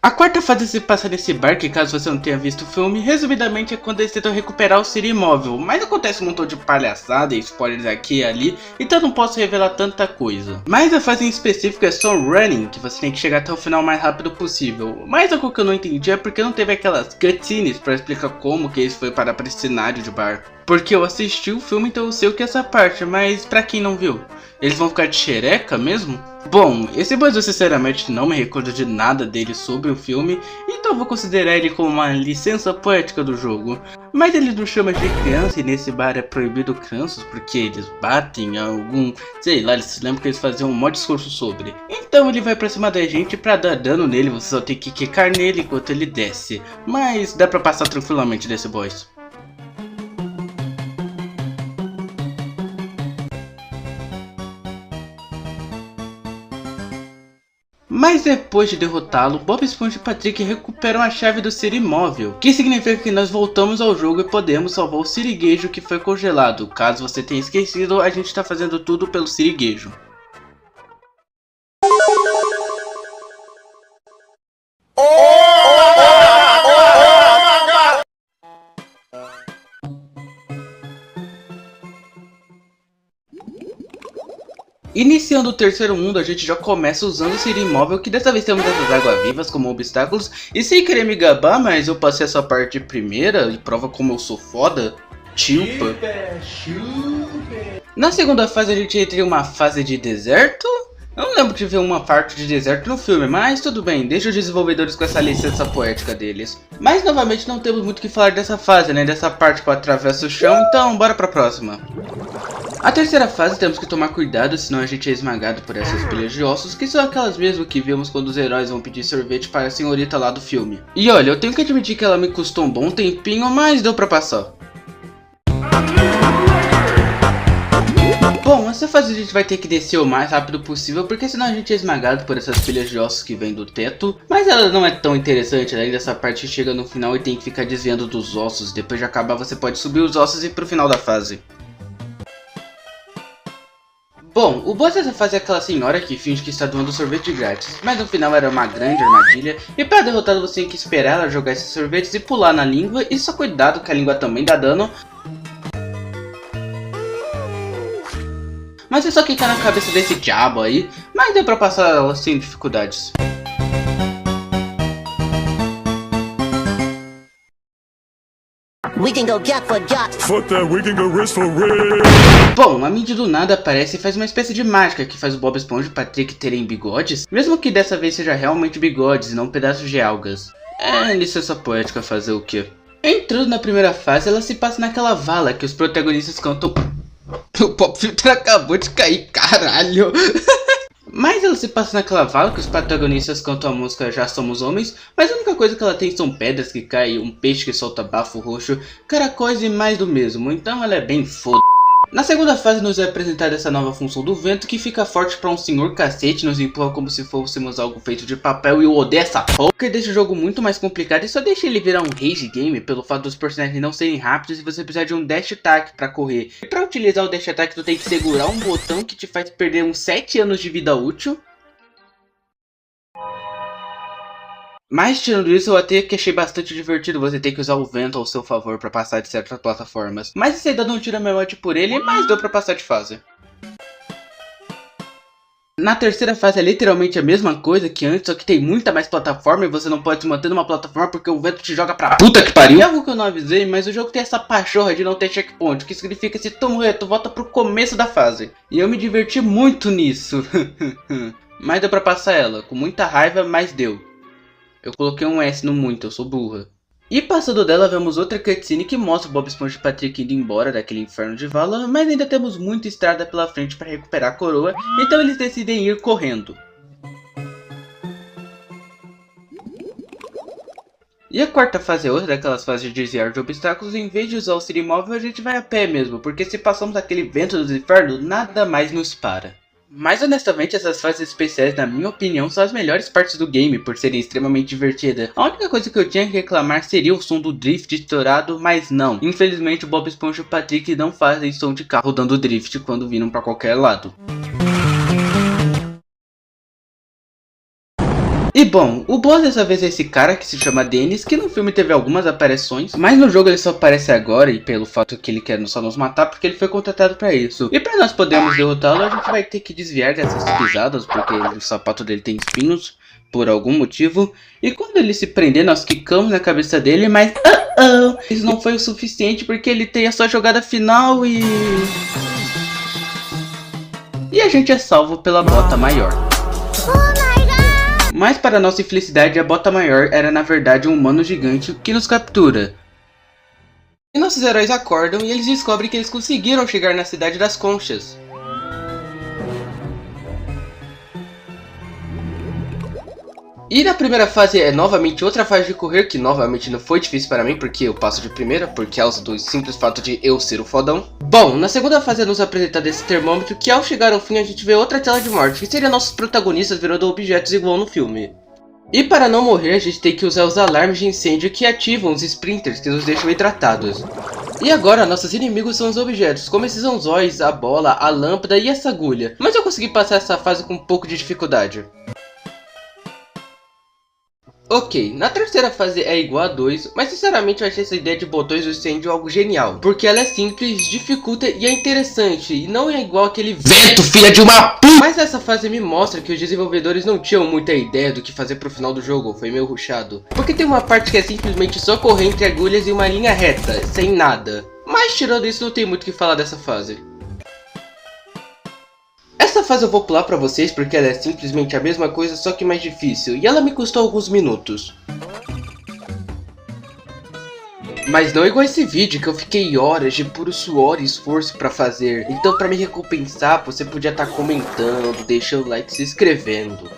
A quarta fase se passa nesse bar, que caso você não tenha visto o filme, resumidamente é quando eles tentam recuperar o City Móvel, mas acontece um montão de palhaçada e spoilers aqui e ali, então não posso revelar tanta coisa. Mas a fase em específico é só running, que você tem que chegar até o final o mais rápido possível, mas algo que eu não entendi é porque não teve aquelas cutscenes pra explicar como que eles foi parar pra esse cenário de bar. Porque eu assisti o filme, então eu sei o que é essa parte, mas pra quem não viu, eles vão ficar de xereca mesmo? Bom, esse boss eu sinceramente não me recordo de nada dele sobre o filme, então vou considerar ele como uma licença poética do jogo. Mas ele nos chama de criança e nesse bar é proibido crianças porque eles batem algum... sei lá, eles se lembram que eles faziam um mó discurso sobre. Então ele vai pra cima da gente pra dar dano nele, você só tem que quicar nele enquanto ele desce. Mas dá pra passar tranquilamente desse boss. Mas depois de derrotá-lo, Bob Esponja e Patrick recuperam a chave do Cirimóvel, que significa que nós voltamos ao jogo e podemos salvar o Siriguejo que foi congelado. Caso você tenha esquecido, a gente está fazendo tudo pelo Siriguejo. Iniciando o terceiro mundo, a gente já começa usando o Cirimóvel, que dessa vez temos essas águas-vivas como obstáculos. E sem querer me gabar, mas eu passei essa parte primeira e prova como eu sou foda. Chupa. Na segunda fase a gente entra em uma fase de deserto. Eu não lembro de ver uma parte de deserto no filme, mas tudo bem, deixa os desenvolvedores com essa licença poética deles. Mas novamente não temos muito o que falar dessa fase, né, dessa parte que atravessa o chão, então bora pra próxima. A terceira fase temos que tomar cuidado, senão a gente é esmagado por essas pilhas de ossos, que são aquelas mesmo que vemos quando os heróis vão pedir sorvete para a senhorita lá do filme. E olha, eu tenho que admitir que ela me custou um bom tempinho, mas deu pra passar. Bom, essa fase a gente vai ter que descer o mais rápido possível, porque senão a gente é esmagado por essas pilhas de ossos que vêm do teto. Mas ela não é tão interessante, né? Dessa parte chega no final e tem que ficar desviando dos ossos. Depois de acabar você pode subir os ossos e ir pro final da fase. Bom, o boss dessa fase é aquela senhora que finge que está doando sorvete grátis, mas no final era uma grande armadilha, e para derrotá-la você tem que esperar ela jogar esses sorvetes e pular na língua, e só cuidado que a língua também dá dano. Mas é só quicar na cabeça desse diabo aí, mas deu pra passar ela sem dificuldades. We can go gut for gut. Fuck that, we can go wrist for wrist. Bom, a Mindy do nada aparece e faz uma espécie de mágica que faz o Bob Esponja e o Patrick terem bigodes, mesmo que dessa vez seja realmente bigodes e não pedaços de algas. É licença poética fazer o quê? Entrando na primeira fase, ela se passa naquela vala que os protagonistas cantam... O pop filter acabou de cair, caralho! Mas ela se passa naquela vala que os protagonistas cantam a música Já Somos Homens, mas a única coisa que ela tem são pedras que caem, um peixe que solta bafo roxo, caracóis e mais do mesmo, então ela é bem foda. Na segunda fase nos é apresentada essa nova função do vento que fica forte pra um senhor cacete, nos empurra como se fôssemos algo feito de papel e eu odeio essa porra, que deixa o jogo muito mais complicado e só deixa ele virar um rage game pelo fato dos personagens não serem rápidos e você precisar de um dash attack pra correr. E pra utilizar o dash attack tu tem que segurar um botão que te faz perder uns 7 anos de vida útil. Mas tirando isso, eu até que achei bastante divertido você ter que usar o vento ao seu favor pra passar de certas plataformas. Mas isso ainda não tira meu ódio por ele, mas deu pra passar de fase. Na terceira fase é literalmente a mesma coisa que antes, só que tem muita mais plataforma e você não pode se manter numa plataforma porque o vento te joga pra puta que pariu. É algo que eu não avisei, mas o jogo tem essa pachorra de não ter checkpoint, o que significa que se tu morrer, tu volta pro começo da fase. E eu me diverti muito nisso. Mas deu pra passar ela, com muita raiva, mas deu. Eu coloquei um S no muito, eu sou burra. E passando dela, vemos outra cutscene que mostra o Bob Esponja e Patrick indo embora daquele inferno de vala, mas ainda temos muita estrada pela frente para recuperar a coroa, então eles decidem ir correndo. E a quarta fase é outra daquelas fases de desviar de obstáculos, e em vez de usar o Cirimóvel a gente vai a pé mesmo, porque se passamos aquele vento dos infernos, nada mais nos para. Mas honestamente essas fases especiais na minha opinião são as melhores partes do game por serem extremamente divertidas. A única coisa que eu tinha que reclamar seria o som do drift estourado, mas não. Infelizmente o Bob Esponja e o Patrick não fazem som de carro dando drift quando viram pra qualquer lado. E bom, o boss dessa vez é esse cara que se chama Dennis, que no filme teve algumas aparições, mas no jogo ele só aparece agora e pelo fato que ele quer só nos matar porque ele foi contratado pra isso. E pra nós podermos derrotá-lo, a gente vai ter que desviar dessas pisadas, porque o sapato dele tem espinhos, por algum motivo. E quando ele se prender, nós quicamos na cabeça dele, mas isso não foi o suficiente porque ele tem a sua jogada final e a gente é salvo pela bota maior. Mas para nossa infelicidade, a bota maior era na verdade um humano gigante que nos captura. E nossos heróis acordam e eles descobrem que eles conseguiram chegar na cidade das conchas. E na primeira fase é novamente outra fase de correr, que novamente não foi difícil para mim, porque eu passo de primeira, por causa do simples fato de eu ser o fodão. Bom, na segunda fase é nos apresentado esse termômetro, que ao chegar ao fim a gente vê outra tela de morte, que seria nossos protagonistas virando objetos igual no filme. E para não morrer a gente tem que usar os alarmes de incêndio que ativam os sprinters, que nos deixam hidratados. E agora nossos inimigos são os objetos, como esses anzóis, a bola, a lâmpada e essa agulha. Mas eu consegui passar essa fase com um pouco de dificuldade. Ok, na terceira fase é igual a 2, mas sinceramente eu achei essa ideia de botões do incêndio algo genial. Porque ela é simples, dificulta e é interessante, e não é igual aquele vento, filha de uma p***! Mas essa fase me mostra que os desenvolvedores não tinham muita ideia do que fazer pro final do jogo, foi meio rushado. Porque tem uma parte que é simplesmente só correr entre agulhas e uma linha reta, sem nada. Mas tirando isso não tem muito o que falar dessa fase. Essa fase eu vou pular pra vocês porque ela é simplesmente a mesma coisa, só que mais difícil, e ela me custou alguns minutos. Mas não igual esse vídeo que eu fiquei horas de puro suor e esforço pra fazer. Então pra me recompensar, você podia estar comentando, deixando o like e se inscrevendo.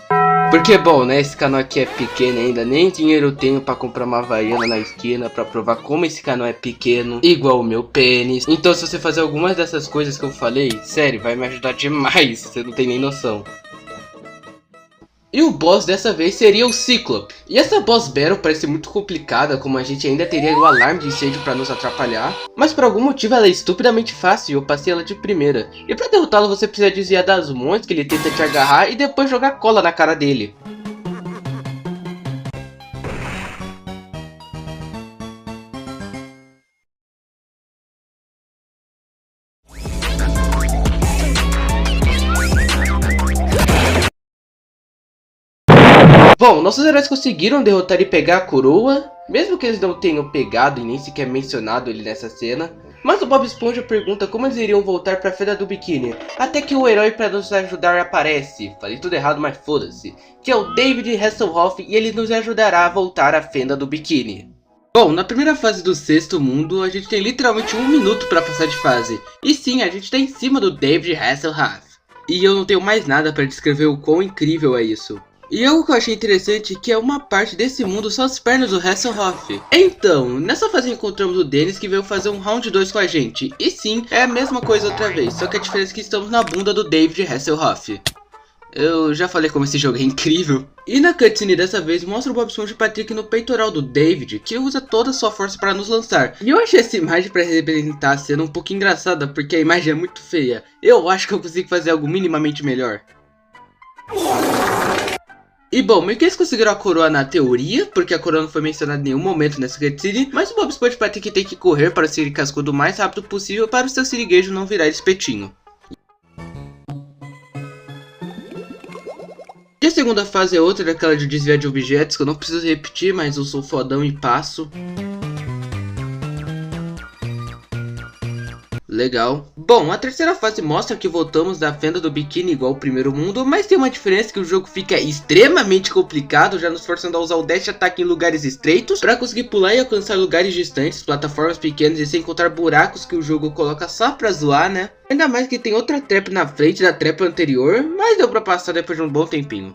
Porque bom, né, esse canal aqui é pequeno ainda, nem dinheiro eu tenho pra comprar uma havaiana na esquina pra provar como esse canal é pequeno, igual o meu pênis. Então se você fazer algumas dessas coisas que eu falei, sério, vai me ajudar demais, você não tem nem noção. E o boss dessa vez seria o Cíclope. E essa boss battle parece muito complicada, como a gente ainda teria o alarme de incêndio pra nos atrapalhar. Mas por algum motivo ela é estupidamente fácil e eu passei ela de primeira. E pra derrotá-lo você precisa desviar das mãos que ele tenta te agarrar e depois jogar cola na cara dele. Bom, nossos heróis conseguiram derrotar e pegar a coroa, mesmo que eles não tenham pegado e nem sequer mencionado ele nessa cena. Mas o Bob Esponja pergunta como eles iriam voltar pra Fenda do Biquíni, até que o herói pra nos ajudar aparece, falei tudo errado mas foda-se, que é o David Hasselhoff e ele nos ajudará a voltar à Fenda do Biquíni. Bom, na primeira fase do sexto mundo, a gente tem literalmente 1 minuto pra passar de fase, e sim, a gente tá em cima do David Hasselhoff. E eu não tenho mais nada pra descrever o quão incrível é isso. E algo que eu achei interessante é que é uma parte desse mundo são as pernas do Hasselhoff. Então, nessa fase encontramos o Dennis que veio fazer um round 2 com a gente. E sim, é a mesma coisa outra vez, só que a diferença é que estamos na bunda do David Hasselhoff. Eu já falei como esse jogo é incrível. E na cutscene dessa vez mostra o Bob Esponja e Patrick no peitoral do David, que usa toda a sua força para nos lançar. E eu achei essa imagem para representar a cena um pouco engraçada, porque a imagem é muito feia. Eu acho que eu consigo fazer algo minimamente melhor. E bom, meio que eles conseguiram a coroa na teoria, porque a coroa não foi mencionada em nenhum momento nessa cutscene, mas o Bob Esponja vai ter que correr para ser cascudo o mais rápido possível para o seu siriguejo não virar espetinho. E a segunda fase é outra daquela de desviar de objetos, que eu não preciso repetir, mas eu sou fodão e passo. Legal. Bom, a terceira fase mostra que voltamos da Fenda do Biquíni igual ao primeiro mundo, mas tem uma diferença que o jogo fica extremamente complicado, já nos forçando a usar o dash attack em lugares estreitos, para conseguir pular e alcançar lugares distantes, plataformas pequenas e sem encontrar buracos que o jogo coloca só pra zoar, né? Ainda mais que tem outra trap na frente da trap anterior, mas deu pra passar depois de um bom tempinho.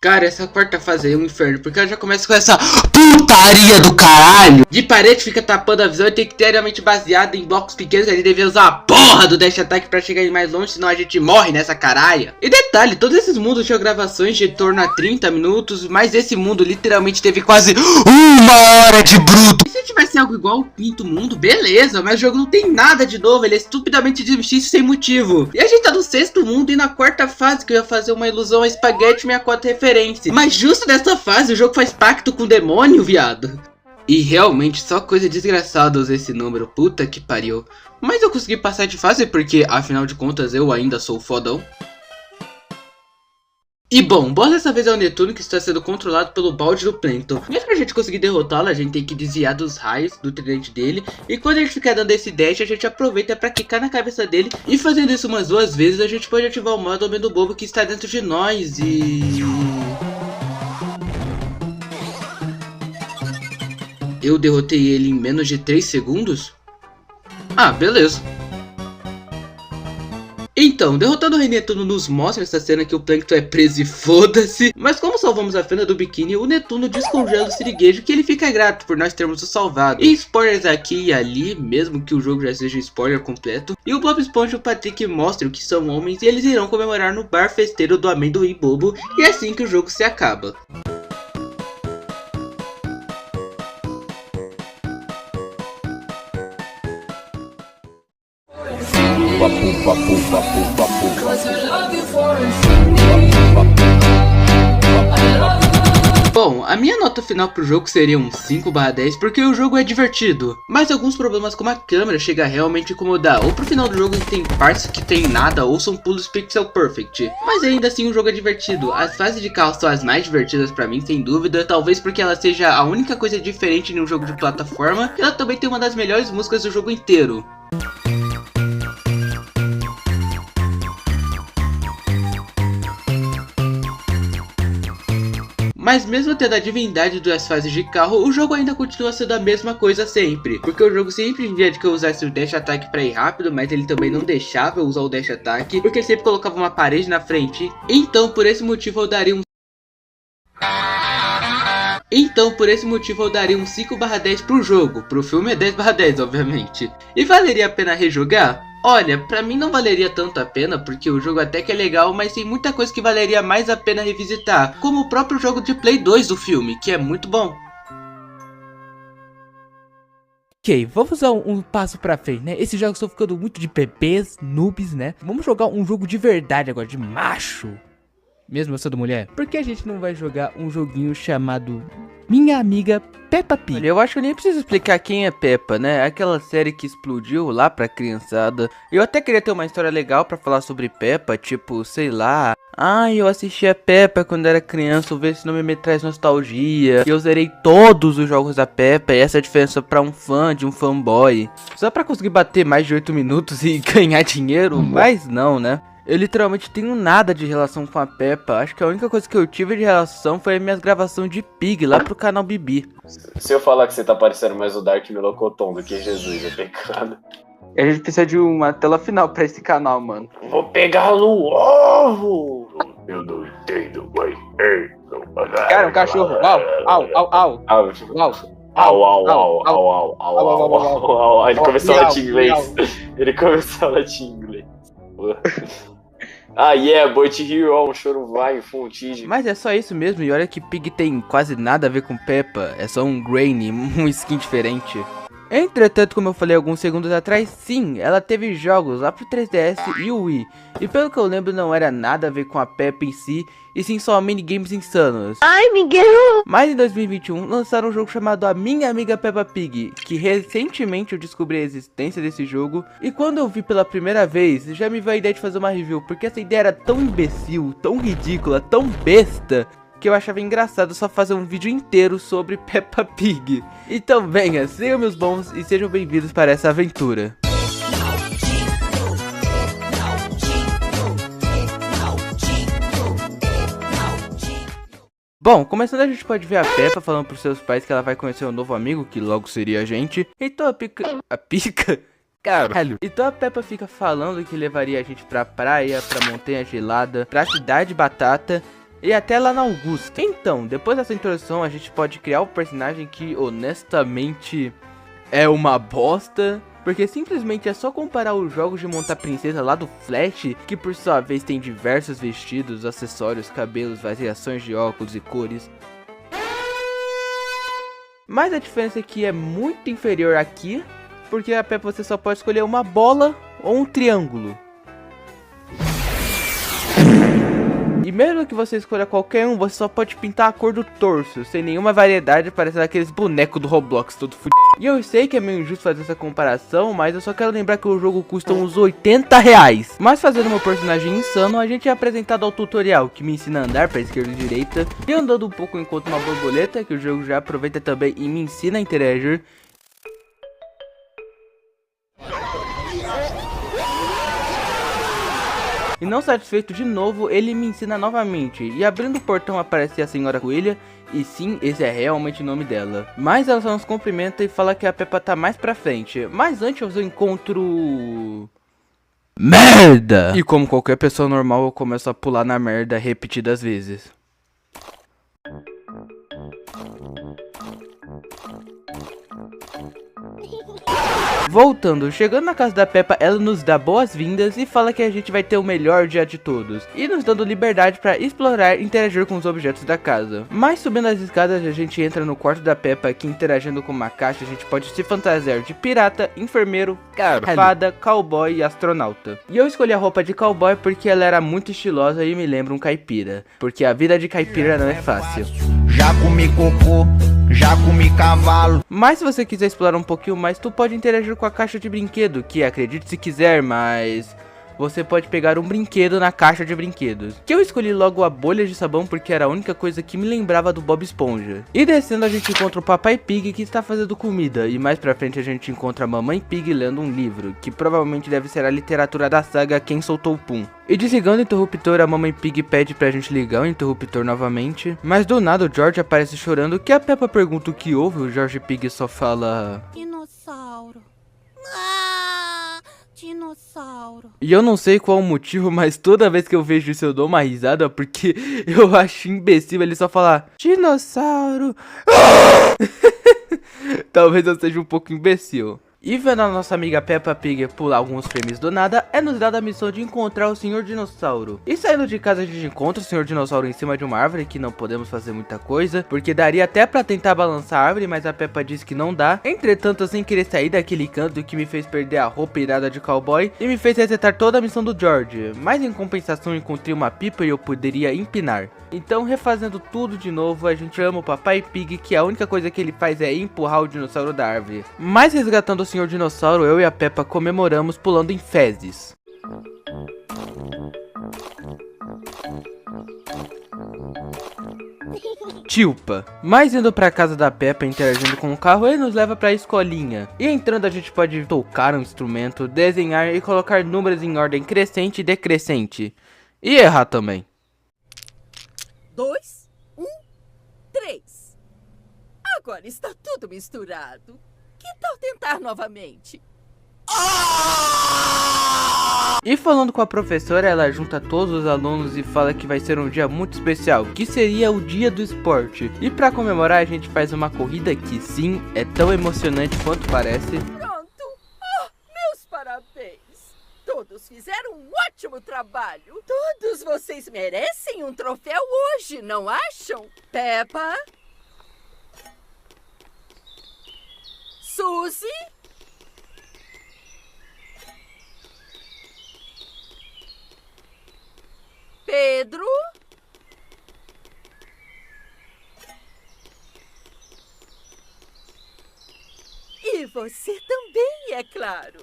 Cara, essa quarta fase é um inferno, porque ela já começa com essa putaria do caralho. De parede fica tapando a visão e tem que ter inteiramente baseado em blocos pequenos, que a gente deve usar a porra do dash attack pra chegar mais longe, senão a gente morre nessa caralha. E detalhe, todos esses mundos tinham gravações de torno a 30 minutos, mas esse mundo literalmente teve quase 1 hora de bruto. E se tivesse ser algo igual ao Quinto Mundo, beleza, mas o jogo não tem nada de novo, ele é estupidamente difícil sem motivo. E a gente tá no sexto mundo e na quarta fase que eu ia fazer uma ilusão a Spaghetti 64 referência. Mas justo nessa fase o jogo faz pacto com o demônio, viado. E realmente só coisa desgraçada usar esse número, puta que pariu. Mas eu consegui passar de fase porque, afinal de contas, eu ainda sou fodão. E bom, o boss dessa vez é o Netuno, que está sendo controlado pelo balde do Plankton. Mesmo pra gente conseguir derrotá-lo, a gente tem que desviar dos raios do tridente dele. E quando ele ficar dando esse dash, a gente aproveita pra quicar na cabeça dele. E fazendo isso umas 2 vezes, a gente pode ativar o modo Homem do Bobo que está dentro de nós e... Eu derrotei ele em menos de 3 segundos? Ah, beleza. Então, derrotando o Rei Netuno nos mostra essa cena que o Plankton é preso e foda-se. Mas como salvamos a fenda do biquíni, o Netuno descongela o siriguejo, que ele fica grato por nós termos o salvado. E spoilers aqui e ali, mesmo que o jogo já seja um spoiler completo. E o Bob Esponja e o Patrick mostram que são homens e eles irão comemorar no bar festeiro do Amendoim Bobo. E é assim que o jogo se acaba. Bom, a minha nota final pro jogo seria um 5/10 porque o jogo é divertido, mas alguns problemas como a câmera chega a realmente incomodar, ou pro final do jogo tem partes que tem nada ou são pulos pixel perfect, mas ainda assim o jogo é divertido. As fases de carro são as mais divertidas pra mim, sem dúvida, talvez porque ela seja a única coisa diferente em um jogo de plataforma, e ela também tem uma das melhores músicas do jogo inteiro. Mas mesmo tendo a divindade das fases de carro, o jogo ainda continua sendo a mesma coisa sempre. Porque o jogo sempre via de que eu usasse o dash attack pra ir rápido, mas ele também não deixava eu usar o dash attack, porque ele sempre colocava uma parede na frente. Então por esse motivo eu daria um 5/10 pro jogo. Pro filme é 10/10, obviamente. E valeria a pena rejogar? Olha, pra mim não valeria tanto a pena, porque o jogo até que é legal, mas tem muita coisa que valeria mais a pena revisitar, como o próprio jogo de Play 2 do filme, que é muito bom. Ok, vamos dar um passo pra frente, né? Esses jogos estão ficando muito de bebês, noobs, né? Vamos jogar um jogo de verdade agora, de macho. Mesmo eu sendo mulher. Por que a gente não vai jogar um joguinho chamado Minha Amiga Peppa Pig? Olha, eu acho que eu nem preciso explicar quem é Peppa, né? Aquela série que explodiu lá pra criançada. Eu até queria ter uma história legal pra falar sobre Peppa, tipo, sei lá... eu assistia Peppa quando era criança, ver esse nome me traz nostalgia. Eu zerei todos os jogos da Peppa, e essa é a diferença pra um fã de um fanboy. Só pra conseguir bater mais de 8 minutos e ganhar dinheiro? Mas não, né? Eu literalmente tenho nada de relação com a Peppa. Acho que a única coisa que eu tive de relação foi as minhas gravações de Pig lá pro canal Bibi. Se eu falar que você tá parecendo mais o Dark Melocoton do que Jesus, é pecado. A gente precisa de uma tela final pra esse canal, mano. Vou pegar no ovo! Eu não entendo, mãe. Cara, um cachorro. Au, au, au, au. Au, au. Ele começou a latir inglês. Boy to Hero, um choro vai, um fonte. Mas é só isso mesmo, e olha que Pig tem quase nada a ver com Peppa. É só um Granny, um skin diferente. Entretanto, como eu falei alguns segundos atrás, sim, ela teve jogos lá pro 3DS e o Wii. E pelo que eu lembro, não era nada a ver com a Peppa em si, e sim só minigames insanos. Ai, Miguel! Mas em 2021, lançaram um jogo chamado A Minha Amiga Peppa Pig, que recentemente eu descobri a existência desse jogo. E quando eu vi pela primeira vez, já me veio a ideia de fazer uma review, porque essa ideia era tão imbecil, tão ridícula, tão besta, que eu achava engraçado só fazer um vídeo inteiro sobre Peppa Pig. Então venha, sejam meus bons e sejam bem-vindos para essa aventura. Bom, começando a gente pode ver a Peppa falando pros seus pais que ela vai conhecer um novo amigo, que logo seria a gente. Então a Pica... Caralho. Então a Peppa fica falando que levaria a gente pra praia, pra montanha gelada, pra cidade batata... e até lá na Augusta. Então, depois dessa introdução, a gente pode criar um personagem que, honestamente, é uma bosta. Porque simplesmente é só comparar os jogos de montar princesa lá do Flash, que por sua vez tem diversos vestidos, acessórios, cabelos, variações de óculos e cores. Mas a diferença é que é muito inferior aqui, porque a Peppa você só pode escolher uma bola ou um triângulo. E mesmo que você escolha qualquer um, você só pode pintar a cor do torso, sem nenhuma variedade, parecendo aqueles bonecos do Roblox todo fudido. E eu sei que é meio injusto fazer essa comparação, mas eu só quero lembrar que o jogo custa uns R$80. Mas fazendo meu personagem insano, a gente é apresentado ao tutorial, que me ensina a andar para esquerda e direita, e andando um pouco enquanto uma borboleta, que o jogo já aproveita também e me ensina a interagir. E não satisfeito de novo, ele me ensina novamente, e abrindo o portão aparece a senhora coelha, e sim, esse é realmente o nome dela. Mas ela só nos cumprimenta e fala que a Peppa tá mais pra frente, mas antes eu encontro... merda! E como qualquer pessoa normal, eu começo a pular na merda repetidas vezes. Voltando, chegando na casa da Peppa, ela nos dá boas-vindas e fala que a gente vai ter o melhor dia de todos, e nos dando liberdade para explorar e interagir com os objetos da casa. Mas subindo as escadas, a gente entra no quarto da Peppa, que interagindo com uma caixa, a gente pode se fantasiar de pirata, enfermeiro, fada, cowboy e astronauta. E eu escolhi a roupa de cowboy porque ela era muito estilosa e me lembra um caipira, porque a vida de caipira não é fácil. Já comi cocô, já comi cavalo. Mas se você quiser explorar um pouquinho mais, tu pode interagir com a caixa de brinquedo, que acredite se quiser, mas você pode pegar um brinquedo na caixa de brinquedos. Que eu escolhi logo a bolha de sabão porque era a única coisa que me lembrava do Bob Esponja. E descendo a gente encontra o Papai Pig que está fazendo comida, e mais pra frente a gente encontra a Mamãe Pig lendo um livro, que provavelmente deve ser a literatura da saga Quem Soltou o Pum. E desligando o interruptor, a Mamãe Pig pede pra gente ligar o interruptor novamente, mas do nada o George aparece chorando, que a Peppa pergunta o que houve, o George Pig só fala... dinossauro. Dinossauro. E eu não sei qual o motivo, mas toda vez que eu vejo isso eu dou uma risada, porque eu acho imbecil ele só falar dinossauro. Talvez eu seja um pouco imbecil. E vendo a nossa amiga Peppa Pig pular alguns frames do nada, é nos dada a missão de encontrar o Sr. Dinossauro. E saindo de casa a gente encontra o Sr. Dinossauro em cima de uma árvore, que não podemos fazer muita coisa, porque daria até pra tentar balançar a árvore, mas a Peppa diz que não dá. Entretanto, sem querer sair daquele canto que me fez perder a roupa irada de cowboy, e me fez resetar toda a missão do George. Mas em compensação encontrei uma pipa e eu poderia empinar. Então, refazendo tudo de novo, a gente ama o Papai Pig, que a única coisa que ele faz é empurrar o dinossauro da árvore. Mas resgatando o Sr. Dinossauro, eu e a Peppa comemoramos pulando em fezes. Tilpa. Mas indo pra casa da Peppa, interagindo com o carro, ele nos leva pra escolinha. E entrando a gente pode tocar um instrumento, desenhar e colocar números em ordem crescente e decrescente. E errar também. 2, 1, 3. Agora está tudo misturado. Que tal tentar novamente? E falando com a professora, ela junta todos os alunos e fala que vai ser um dia muito especial, que seria o dia do esporte. E pra comemorar a gente faz uma corrida que sim, é tão emocionante quanto parece. Pronto! Meus parabéns! Todos fizeram um ótimo trabalho! Todos vocês merecem um troféu hoje, não acham? Peppa? Suzy? Pedro? E você também, é claro.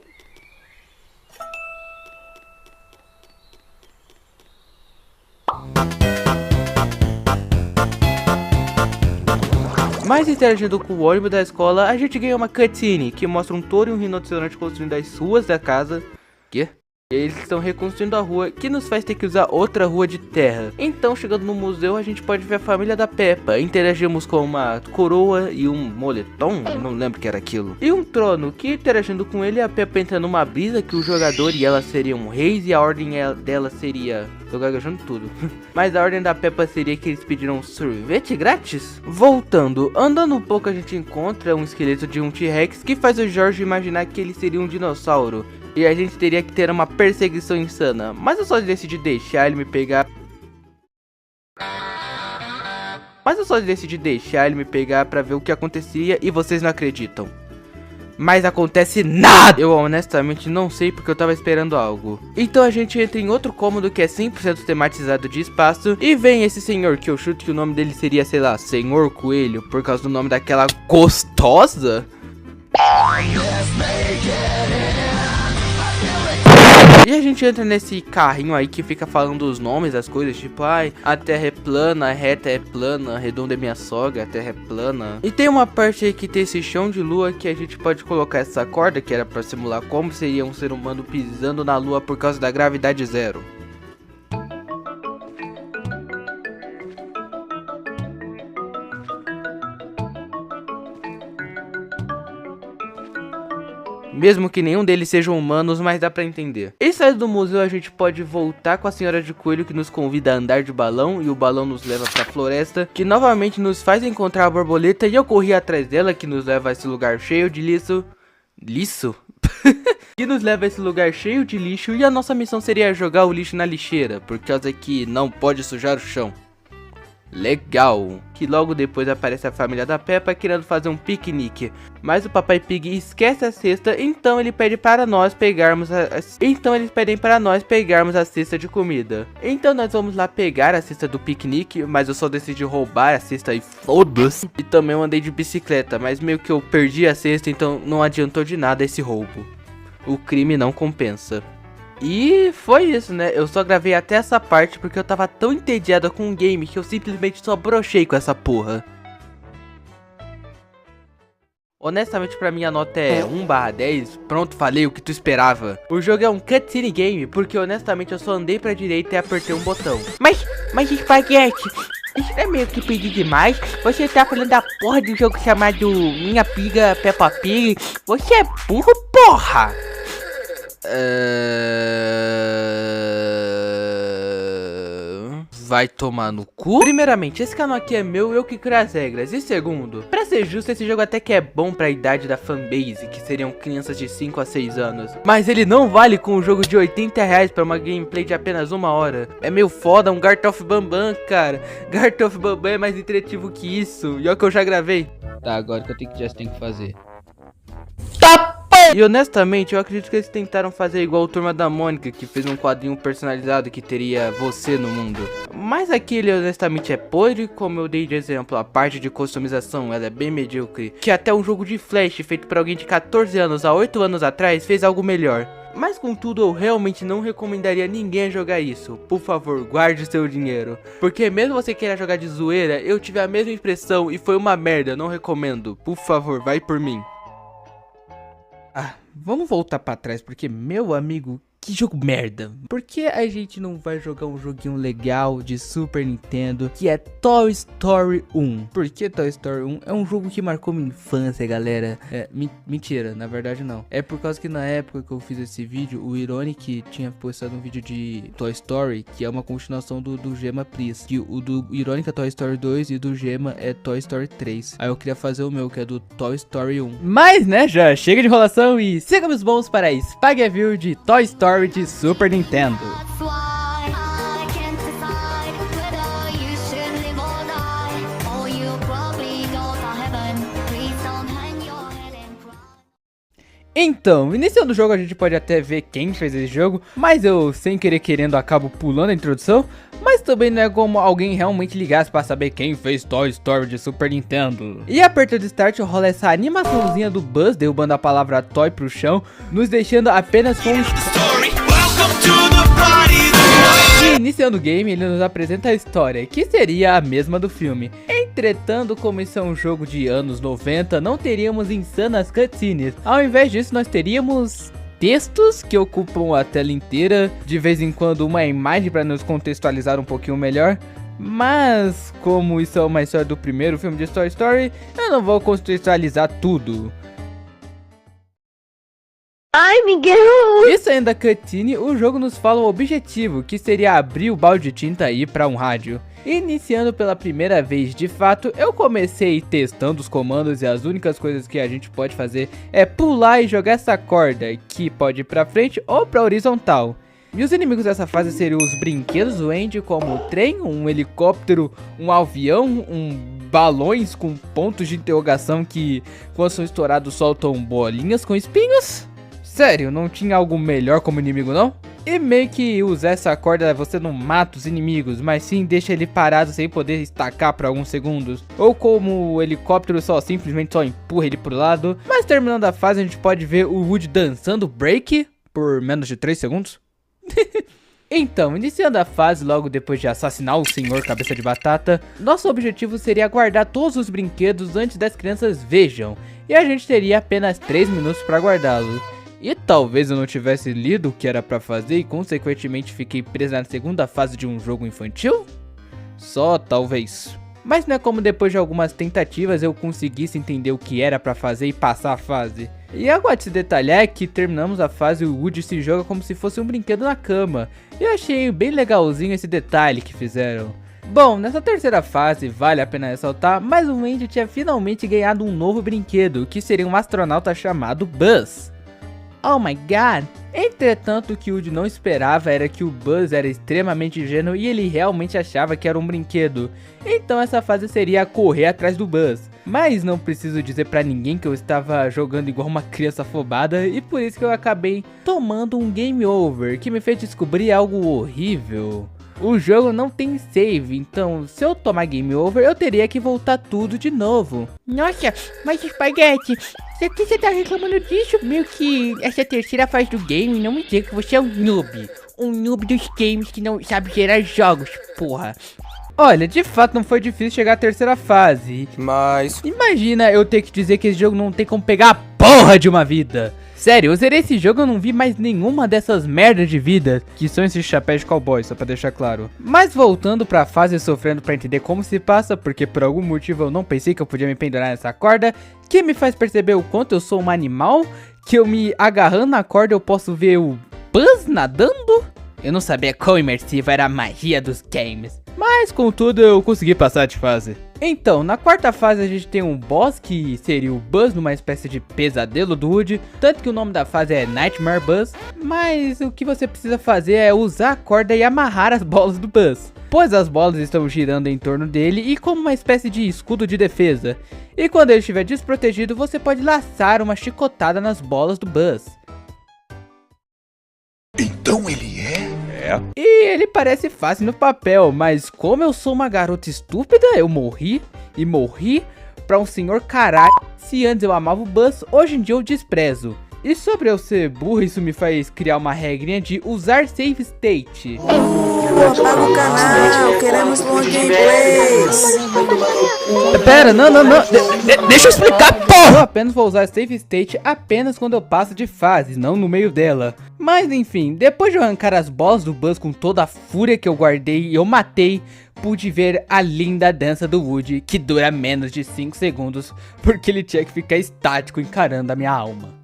Mas interagindo com o ônibus da escola, a gente ganha uma cutscene que mostra um touro e um rinoceronte construindo as ruas da casa. Quê? E eles estão reconstruindo a rua, que nos faz ter que usar outra rua de terra. Então, chegando no museu, a gente pode ver a família da Peppa. Interagimos com uma coroa e um moletom, não lembro o que era aquilo. E um trono, que interagindo com ele, a Peppa entra numa brisa que o jogador e ela seriam reis e a ordem dela seria... Tô gaguejando tudo. Mas a ordem da Peppa seria que eles pediram sorvete grátis? Voltando, andando um pouco a gente encontra um esqueleto de um T-Rex que faz o George imaginar que ele seria um dinossauro. E a gente teria que ter uma perseguição insana. Mas eu só decidi deixar ele me pegar. mas eu só decidi deixar ele me pegar pra ver o que acontecia e vocês não acreditam. Mas acontece nada! Eu honestamente não sei porque eu tava esperando algo. Então a gente entra em outro cômodo que é 100% tematizado de espaço. E vem esse senhor que eu chuto que o nome dele seria, sei lá, Senhor Coelho, por causa do nome daquela gostosa. E a gente entra nesse carrinho aí que fica falando os nomes das coisas, tipo, ai, a terra é plana, a reta é plana, a redonda é minha sogra, a terra é plana. E tem uma parte aí que tem esse chão de lua que a gente pode colocar essa corda, que era pra simular como seria um ser humano pisando na lua por causa da gravidade zero. Mesmo que nenhum deles sejam humanos, mas dá pra entender. E saindo do museu a gente pode voltar com a senhora de coelho que nos convida a andar de balão. E o balão nos leva pra floresta, que novamente nos faz encontrar a borboleta. E eu corri atrás dela, que nos leva a esse lugar cheio de lixo. Lixo? Que nos leva a esse lugar cheio de lixo. E a nossa missão seria jogar o lixo na lixeira, por causa que não pode sujar o chão. Legal, que logo depois aparece a família da Peppa querendo fazer um piquenique, mas o Papai Pig esquece a cesta, então ele pede para nós pegarmos eles pedem para nós pegarmos a cesta de comida. Então nós vamos lá pegar a cesta do piquenique, mas eu só decidi roubar a cesta e foda-se. E também eu andei de bicicleta, mas meio que eu perdi a cesta, então não adiantou de nada esse roubo. O crime não compensa. E foi isso, né? Eu só gravei até essa parte porque eu tava tão entediado com o game que eu simplesmente só brochei com essa porra. Honestamente pra mim a nota é 1/10, pronto, falei o que tu esperava. O jogo é um cutscene game, porque honestamente eu só andei pra direita e apertei um botão. Mas Espaguete, isso é meio que pedir demais. Você tá falando da porra de um jogo chamado Minha Piga Peppa Pig. Você é burro, porra! Vai tomar no cu? Primeiramente, esse canal aqui é meu, eu que crio as regras. E segundo, pra ser justo, esse jogo até que é bom pra idade da fanbase, que seriam crianças de 5 a 6 anos. Mas ele não vale com um jogo de R$80 pra uma gameplay de apenas 1 hora. É meio foda, um Gartoff Bambam, cara. Gartoff Bambam é mais interativo que isso. E olha que eu já gravei. Tá, agora que eu tenho que fazer. Tá! E honestamente, eu acredito que eles tentaram fazer igual o Turma da Mônica, que fez um quadrinho personalizado que teria você no mundo. Mas aqui ele honestamente é podre, como eu dei de exemplo, a parte de customização ela é bem medíocre. Que até um jogo de Flash feito por alguém de 14 anos a 8 anos atrás fez algo melhor. Mas contudo, eu realmente não recomendaria ninguém a jogar isso. Por favor, guarde seu dinheiro. Porque mesmo você queira jogar de zoeira, eu tive a mesma impressão e foi uma merda, não recomendo. Por favor, vai por mim. Ah, vamos voltar pra trás, porque, meu amigo, que jogo merda. Por que a gente não vai jogar um joguinho legal de Super Nintendo, que é Toy Story 1? Porque Toy Story 1 é um jogo que marcou minha infância, galera. Mentira, na verdade não. É por causa que na época que eu fiz esse vídeo, o Ironic tinha postado um vídeo de Toy Story, que é uma continuação do Gema Please. Que o do Ironic é Toy Story 2 e do Gema é Toy Story 3. Aí eu queria fazer o meu, que é do Toy Story 1. Mas, né, já chega de enrolação e siga meus bons para a Spag Review de Toy Story de Super Nintendo. Então, iniciando o jogo a gente pode até ver quem fez esse jogo, mas eu sem querer querendo acabo pulando a introdução, mas também não é como alguém realmente ligasse pra saber quem fez Toy Story de Super Nintendo. E apertando Start rola essa animaçãozinha do Buzz derrubando a palavra Toy pro chão, nos deixando apenas com E iniciando o game, ele nos apresenta a história, que seria a mesma do filme. Entretanto, como isso é um jogo de anos 90, não teríamos insanas cutscenes. Ao invés disso, nós teríamos textos que ocupam a tela inteira, de vez em quando uma imagem para nos contextualizar um pouquinho melhor. Mas, como isso é uma história do primeiro filme de Toy Story, eu não vou contextualizar tudo. Ai, Miguel! Isso ainda cutscene, o jogo nos fala o objetivo, que seria abrir o balde de tinta e ir para um rádio. Iniciando pela primeira vez de fato, eu comecei testando os comandos e as únicas coisas que a gente pode fazer é pular e jogar essa corda, que pode ir pra frente ou pra horizontal. E os inimigos dessa fase seriam os brinquedos do Andy, como o trem, um helicóptero, um avião, balões com pontos de interrogação que, quando são estourados, soltam bolinhas com espinhos. Sério, não tinha algo melhor como inimigo não? E meio que usar essa corda você não mata os inimigos, mas sim deixa ele parado sem poder estacar por alguns segundos. Ou como o helicóptero simplesmente só empurra ele pro lado. Mas terminando a fase a gente pode ver o Woody dançando break por menos de 3 segundos. Então, iniciando a fase logo depois de assassinar o senhor cabeça de batata, nosso objetivo seria guardar todos os brinquedos antes das crianças vejam. E a gente teria apenas 3 minutos para guardá-los. E talvez eu não tivesse lido o que era pra fazer e consequentemente fiquei preso na segunda fase de um jogo infantil? Só talvez. Mas não é como depois de algumas tentativas eu conseguisse entender o que era pra fazer e passar a fase. E algo a se detalhar é que terminamos a fase e o Woody se joga como se fosse um brinquedo na cama. E eu achei bem legalzinho esse detalhe que fizeram. Bom, nessa terceira fase vale a pena ressaltar, mas o Andy tinha finalmente ganhado um novo brinquedo, que seria um astronauta chamado Buzz. Oh my god! Entretanto, o que o Woody não esperava era que o Buzz era extremamente ingênuo e ele realmente achava que era um brinquedo. Então essa fase seria correr atrás do Buzz. Mas não preciso dizer pra ninguém que eu estava jogando igual uma criança afobada e por isso que eu acabei tomando um game over, que me fez descobrir algo horrível. O jogo não tem save, então se eu tomar game over eu teria que voltar tudo de novo. Nossa, mas Espaguete, por que você tá reclamando disso? Meio que essa terceira fase do game não me diga que você é um noob. Um noob dos games que não sabe gerar jogos, porra. Olha, de fato não foi difícil chegar à terceira fase, mas imagina eu ter que dizer que esse jogo não tem como pegar a porra de uma vida. Sério, eu zerei esse jogo e eu não vi mais nenhuma dessas merdas de vida, que são esses chapéus de cowboy, só pra deixar claro. Mas voltando pra fase sofrendo pra entender como se passa, porque por algum motivo eu não pensei que eu podia me pendurar nessa corda, que me faz perceber o quanto eu sou um animal, que eu me agarrando na corda eu posso ver o Buzz nadando. Eu não sabia quão imersiva era a magia dos games. Mas contudo eu consegui passar de fase. Então, na quarta fase a gente tem um boss que seria o Buzz numa espécie de pesadelo do Woody. Tanto que o nome da fase é Nightmare Buzz. Mas o que você precisa fazer é usar a corda e amarrar as bolas do Buzz, pois as bolas estão girando em torno dele e como uma espécie de escudo de defesa. E quando ele estiver desprotegido você pode laçar uma chicotada nas bolas do Buzz. Então ele é? E ele parece fácil no papel, mas como eu sou uma garota estúpida, eu morri e morri pra um senhor caralho. Se antes eu amava o Buzz, hoje em dia eu desprezo. E sobre eu ser burro, isso me faz criar uma regrinha de usar save state. Apaga o canal, queremos bom gameplays. Pera, não, deixa eu explicar, porra! Eu apenas vou usar save state apenas quando eu passo de fase, não no meio dela. Mas enfim, depois de eu arrancar as bolas do Buzz com toda a fúria que eu guardei e eu matei, pude ver a linda dança do Woody, que dura menos de 5 segundos, porque ele tinha que ficar estático encarando a minha alma.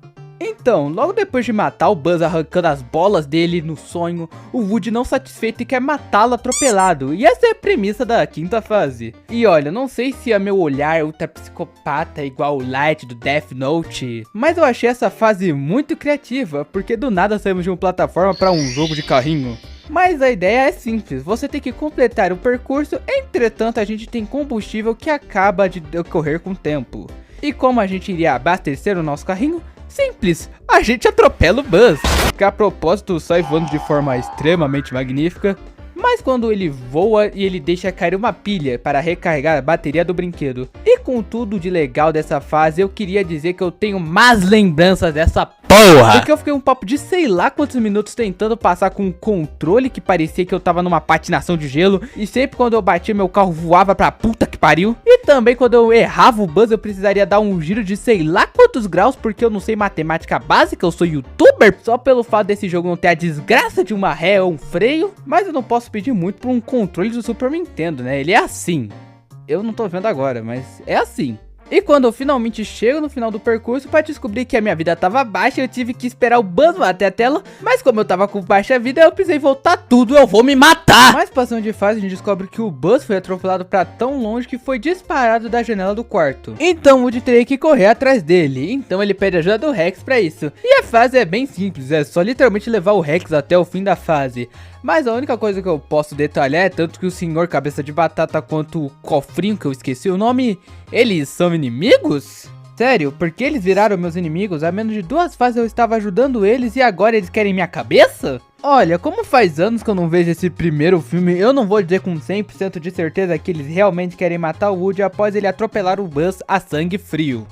Então, logo depois de matar o Buzz arrancando as bolas dele no sonho, o Woody não satisfeito e quer matá-lo atropelado, e essa é a premissa da quinta fase. E olha, não sei se é meu olhar ultra psicopata igual o Light do Death Note, mas eu achei essa fase muito criativa, porque do nada saímos de uma plataforma para um jogo de carrinho. Mas a ideia é simples, você tem que completar o percurso, entretanto a gente tem combustível que acaba de decorrer com o tempo. E como a gente iria abastecer o nosso carrinho? Simples, a gente atropela o Buzz, que a propósito sai voando de forma extremamente magnífica. Mas quando ele voa e ele deixa cair uma pilha para recarregar a bateria do brinquedo. E com tudo de legal dessa fase, eu queria dizer que eu tenho más lembranças dessa porra. Porque eu fiquei um papo de sei lá quantos minutos tentando passar com um controle que parecia que eu tava numa patinação de gelo. E sempre quando eu batia meu carro voava pra puta que pariu. E também quando eu errava o Buzz eu precisaria dar um giro de sei lá quantos graus, porque eu não sei matemática básica, eu sou youtuber. Só pelo fato desse jogo não ter a desgraça de uma ré ou um freio. Mas eu não posso pedir muito por um controle do Super Nintendo, né? Ele é assim. Eu não tô vendo agora, mas é assim. E quando eu finalmente chego no final do percurso para descobrir que a minha vida tava baixa, eu tive que esperar o Buzz até a tela, mas como eu tava com baixa vida, eu precisei voltar tudo, eu vou me matar! Mas passando de fase, a gente descobre que o Buzz foi atropelado pra tão longe que foi disparado da janela do quarto. Então o Woody teria que correr atrás dele, então ele pede ajuda do Rex pra isso. E a fase é bem simples, é só literalmente levar o Rex até o fim da fase. Mas a única coisa que eu posso detalhar é tanto que o senhor cabeça de batata quanto o cofrinho, que eu esqueci o nome, eles são inimigos? Sério, porque eles viraram meus inimigos? Há menos de 2 fases eu estava ajudando eles e agora eles querem minha cabeça? Olha, como faz anos que eu não vejo esse primeiro filme, eu não vou dizer com 100% de certeza que eles realmente querem matar o Woody após ele atropelar o Buzz a sangue frio.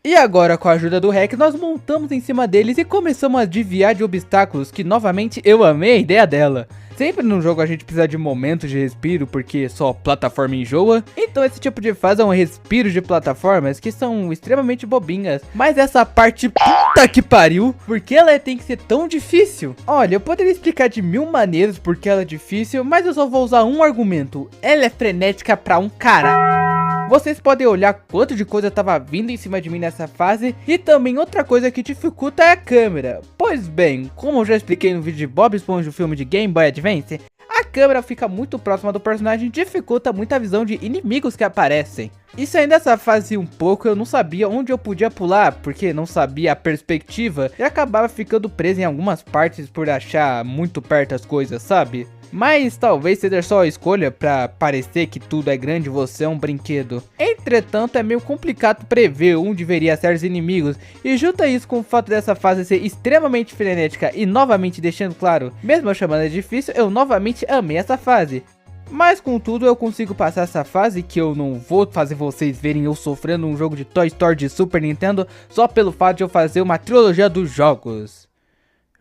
E agora, com a ajuda do Rex, nós montamos em cima deles e começamos a desviar de obstáculos, que novamente eu amei a ideia dela. Sempre no jogo a gente precisa de momentos de respiro, porque só plataforma enjoa. Então esse tipo de fase é um respiro de plataformas que são extremamente bobinhas. Mas essa parte, puta que pariu, porque ela tem que ser tão difícil? Olha, eu poderia explicar de 1000 maneiras porque ela é difícil, mas eu só vou usar um argumento. Ela é frenética pra um cara. Vocês podem olhar quanto de coisa tava vindo em cima de mim nessa fase. E também outra coisa que dificulta é a câmera. Pois bem, como eu já expliquei no vídeo de Bob Esponja, o filme de Game Boy Advance, a câmera fica muito próxima do personagem e dificulta muito a visão de inimigos que aparecem. E saindo dessa fase um pouco, eu não sabia onde eu podia pular, porque não sabia a perspectiva e acabava ficando preso em algumas partes por achar muito perto as coisas, sabe? Mas talvez seja só a escolha pra parecer que tudo é grande e você é um brinquedo. Entretanto, é meio complicado prever onde deveria ser os inimigos. E junta isso com o fato dessa fase ser extremamente frenética e novamente deixando claro, mesmo eu chamando de difícil, eu novamente amei essa fase. Mas contudo eu consigo passar essa fase que eu não vou fazer vocês verem eu sofrendo um jogo de Toy Story de Super Nintendo só pelo fato de eu fazer uma trilogia dos jogos.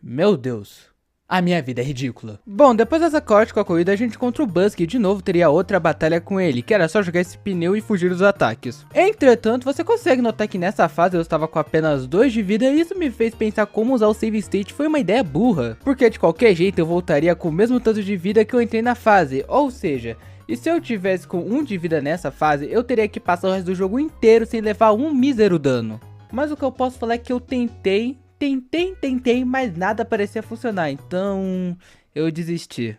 Meu Deus. A minha vida é ridícula. Bom, depois dessa corte com a corrida, a gente encontra o Buzz, que de novo teria outra batalha com ele, que era só jogar esse pneu e fugir dos ataques. Entretanto, você consegue notar que nessa fase eu estava com apenas 2 de vida e isso me fez pensar como usar o save state foi uma ideia burra. Porque de qualquer jeito eu voltaria com o mesmo tanto de vida que eu entrei na fase, ou seja... E se eu tivesse com 1 de vida nessa fase, eu teria que passar o resto do jogo inteiro sem levar um mísero dano. Mas o que eu posso falar é que eu tentei, mas nada parecia funcionar, então eu desisti.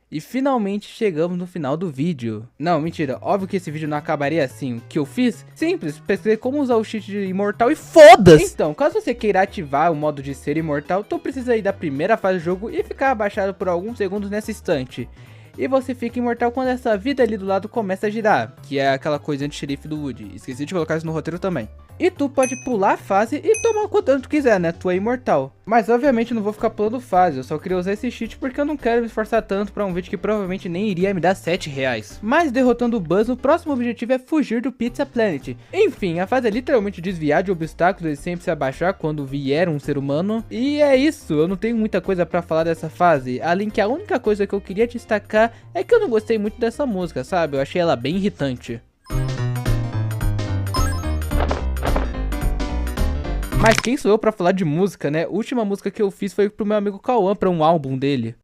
E finalmente chegamos no final do vídeo. Não, mentira, óbvio que esse vídeo não acabaria assim. O que eu fiz? Simples, pesquisei como usar o cheat de imortal e foda-se! Então, caso você queira ativar o modo de ser imortal, tu precisa ir da primeira fase do jogo e ficar abaixado por alguns segundos nessa instante. E você fica imortal quando essa vida ali do lado começa a girar, que é aquela coisa anti-xerife do Woody. Esqueci de colocar isso no roteiro também. E tu pode pular a fase e tomar o quanto tu quiser, né? Tu é imortal. Mas obviamente não vou ficar pulando fase, eu só queria usar esse cheat porque eu não quero me esforçar tanto pra um vídeo que provavelmente nem iria me dar R$7. Mas derrotando o Buzz, o próximo objetivo é fugir do Pizza Planet. Enfim, a fase é literalmente desviar de obstáculos e sempre se abaixar quando vier um ser humano. E é isso, eu não tenho muita coisa pra falar dessa fase, além que a única coisa que eu queria destacar é que eu não gostei muito dessa música, sabe? Eu achei ela bem irritante. Mas quem sou eu pra falar de música, né? A última música que eu fiz foi pro meu amigo Cauã, pra um álbum dele.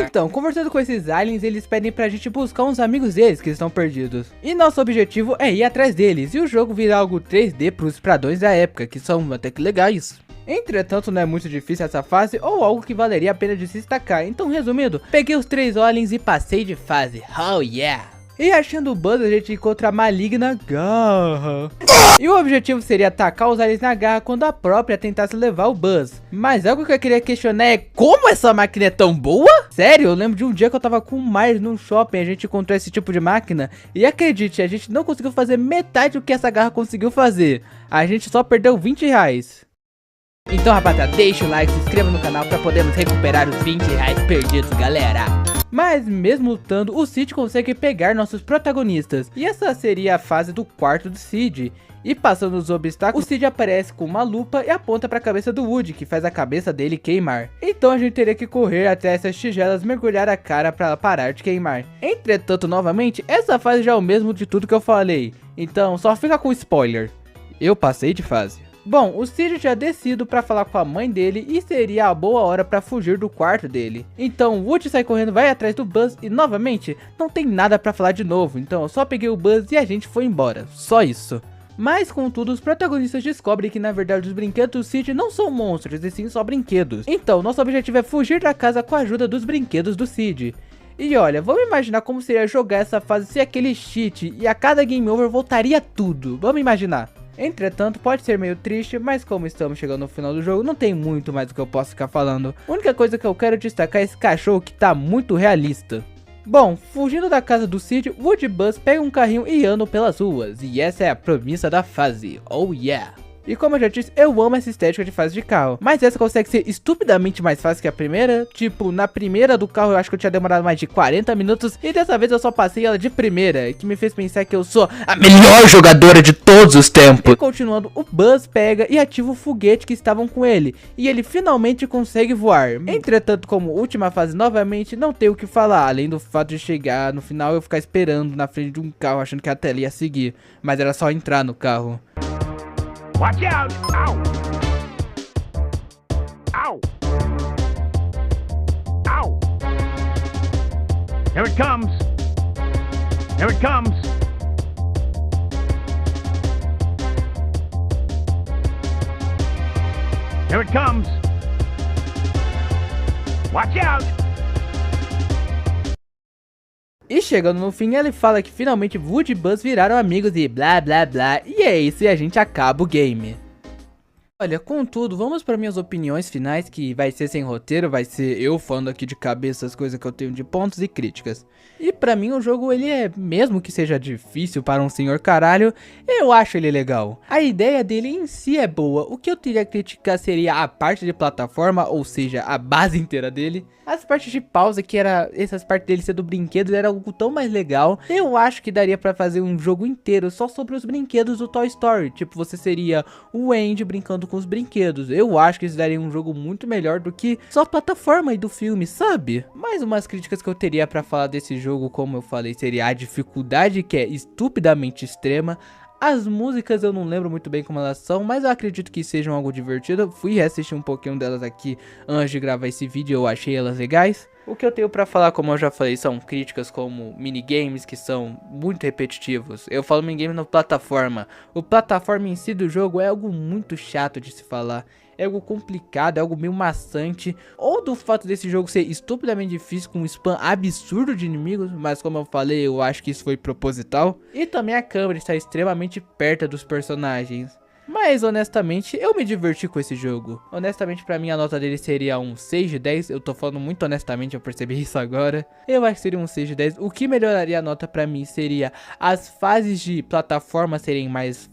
Então, conversando com esses aliens, eles pedem pra gente buscar uns amigos deles que estão perdidos. E nosso objetivo é ir atrás deles, e o jogo vira algo 3D pros pradões da época, que são até que legais. Entretanto, não é muito difícil essa fase ou algo que valeria a pena de se destacar. Então, resumindo, peguei os 3 aliens e passei de fase. Oh yeah! E achando o Buzz, a gente encontra a maligna garra. E o objetivo seria atacar os aliens na garra quando a própria tentasse levar o Buzz. Mas algo que eu queria questionar é como essa máquina é tão boa? Sério, eu lembro de um dia que eu tava com o Myers num shopping, a gente encontrou esse tipo de máquina. E acredite, a gente não conseguiu fazer metade do que essa garra conseguiu fazer. A gente só perdeu R$20. Então rapaziada, deixa o like, se inscreva no canal pra podermos recuperar os R$20 perdidos, galera. Mas mesmo lutando, o Sid consegue pegar nossos protagonistas. E essa seria a fase do quarto do Sid. E passando os obstáculos, o Sid aparece com uma lupa e aponta para a cabeça do Woody, que faz a cabeça dele queimar. Então a gente teria que correr até essas tigelas, mergulhar a cara para ela parar de queimar. Entretanto, novamente, essa fase já é o mesmo de tudo que eu falei. Então só fica com spoiler. Eu passei de fase. Bom, o Cid tinha descido pra falar com a mãe dele e seria a boa hora pra fugir do quarto dele. Então o Woody sai correndo, vai atrás do Buzz e novamente não tem nada pra falar de novo, então eu só peguei o Buzz e a gente foi embora, só isso. Mas contudo, os protagonistas descobrem que na verdade os brinquedos do Cid não são monstros e sim só brinquedos. Então nosso objetivo é fugir da casa com a ajuda dos brinquedos do Cid. E olha, vamos imaginar como seria jogar essa fase sem aquele cheat e a cada game over voltaria tudo, vamos imaginar. Entretanto, pode ser meio triste, mas como estamos chegando no final do jogo, não tem muito mais do que eu posso ficar falando. A única coisa que eu quero destacar é esse cachorro que tá muito realista. Bom, fugindo da casa do Cid, Woody e Buzz pegam um carrinho e andam pelas ruas, e essa é a premissa da fase, oh yeah! E como eu já disse, eu amo essa estética de fase de carro, mas essa consegue ser estupidamente mais fácil que a primeira. Tipo, na primeira do carro eu acho que eu tinha demorado mais de 40 minutos, e dessa vez eu só passei ela de primeira, que me fez pensar que eu sou a melhor jogadora de todos os tempos. E continuando, o Buzz pega e ativa o foguete que estavam com ele, e ele finalmente consegue voar. Entretanto, como última fase novamente, não tem o que falar, além do fato de chegar no final eu ficar esperando na frente de um carro achando que a tela ia seguir, mas era só entrar no carro. Watch out! Ow! Ow! Ow! Here it comes! Here it comes! Here it comes! Watch out! E chegando no fim, ele fala que finalmente Woody e Buzz viraram amigos e blá blá blá, e é isso, e a gente acaba o game. Olha, contudo, vamos para minhas opiniões finais, que vai ser sem roteiro, vai ser eu falando aqui de cabeça as coisas que eu tenho de pontos e críticas. E pra mim o jogo, ele é, mesmo que seja difícil para um senhor caralho, eu acho ele legal. A ideia dele em si é boa, o que eu teria que criticar seria a parte de plataforma, ou seja, a base inteira dele. As partes de pausa, que era essas partes dele ser do brinquedo, era algo tão mais legal. Eu acho que daria pra fazer um jogo inteiro só sobre os brinquedos do Toy Story. Tipo, você seria o Andy brincando com os brinquedos. Eu acho que isso daria um jogo muito melhor do que só a plataforma aí do filme, sabe? Mais umas críticas que eu teria pra falar desse jogo, como eu falei, seria a dificuldade, que é estupidamente extrema. As músicas eu não lembro muito bem como elas são, mas eu acredito que sejam algo divertido. Eu fui reassistir um pouquinho delas aqui antes de gravar esse vídeo e eu achei elas legais. O que eu tenho pra falar, como eu já falei, são críticas como minigames que são muito repetitivos. Eu falo minigame na plataforma. O plataforma em si do jogo é algo muito chato de se falar. É algo complicado, é algo meio maçante. Ou do fato desse jogo ser estupidamente difícil, com um spam absurdo de inimigos. Mas como eu falei, eu acho que isso foi proposital. E também a câmera está extremamente perto dos personagens. Mas honestamente, eu me diverti com esse jogo. Honestamente, pra mim a nota dele seria um 6 de 10. Eu tô falando muito honestamente, eu percebi isso agora. Eu acho que seria um 6 de 10. O que melhoraria a nota pra mim seria as fases de plataforma serem mais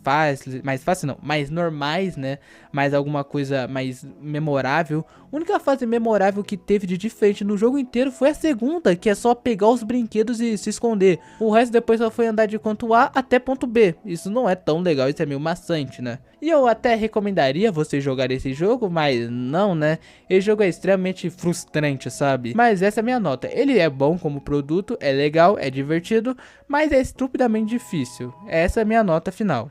normais, né? Mais alguma coisa mais memorável. A única fase memorável que teve de diferente no jogo inteiro foi a segunda, que é só pegar os brinquedos e se esconder. O resto depois só foi andar de ponto A até ponto B. Isso não é tão legal, isso é meio maçante, né? E eu até recomendaria você jogar esse jogo, mas não, né? Esse jogo é extremamente frustrante, sabe? Mas essa é a minha nota. Ele é bom como produto, é legal, é divertido, mas é estupidamente difícil. Essa é a minha nota final.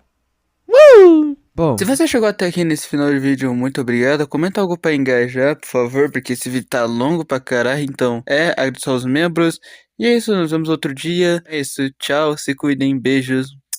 Bom, Se você chegou até aqui nesse final de vídeo, muito obrigado. Comenta algo pra engajar, por favor, porque esse vídeo tá longo pra caralho, então agradecer aos membros. E é isso, nos vemos outro dia. É isso, tchau, se cuidem, beijos.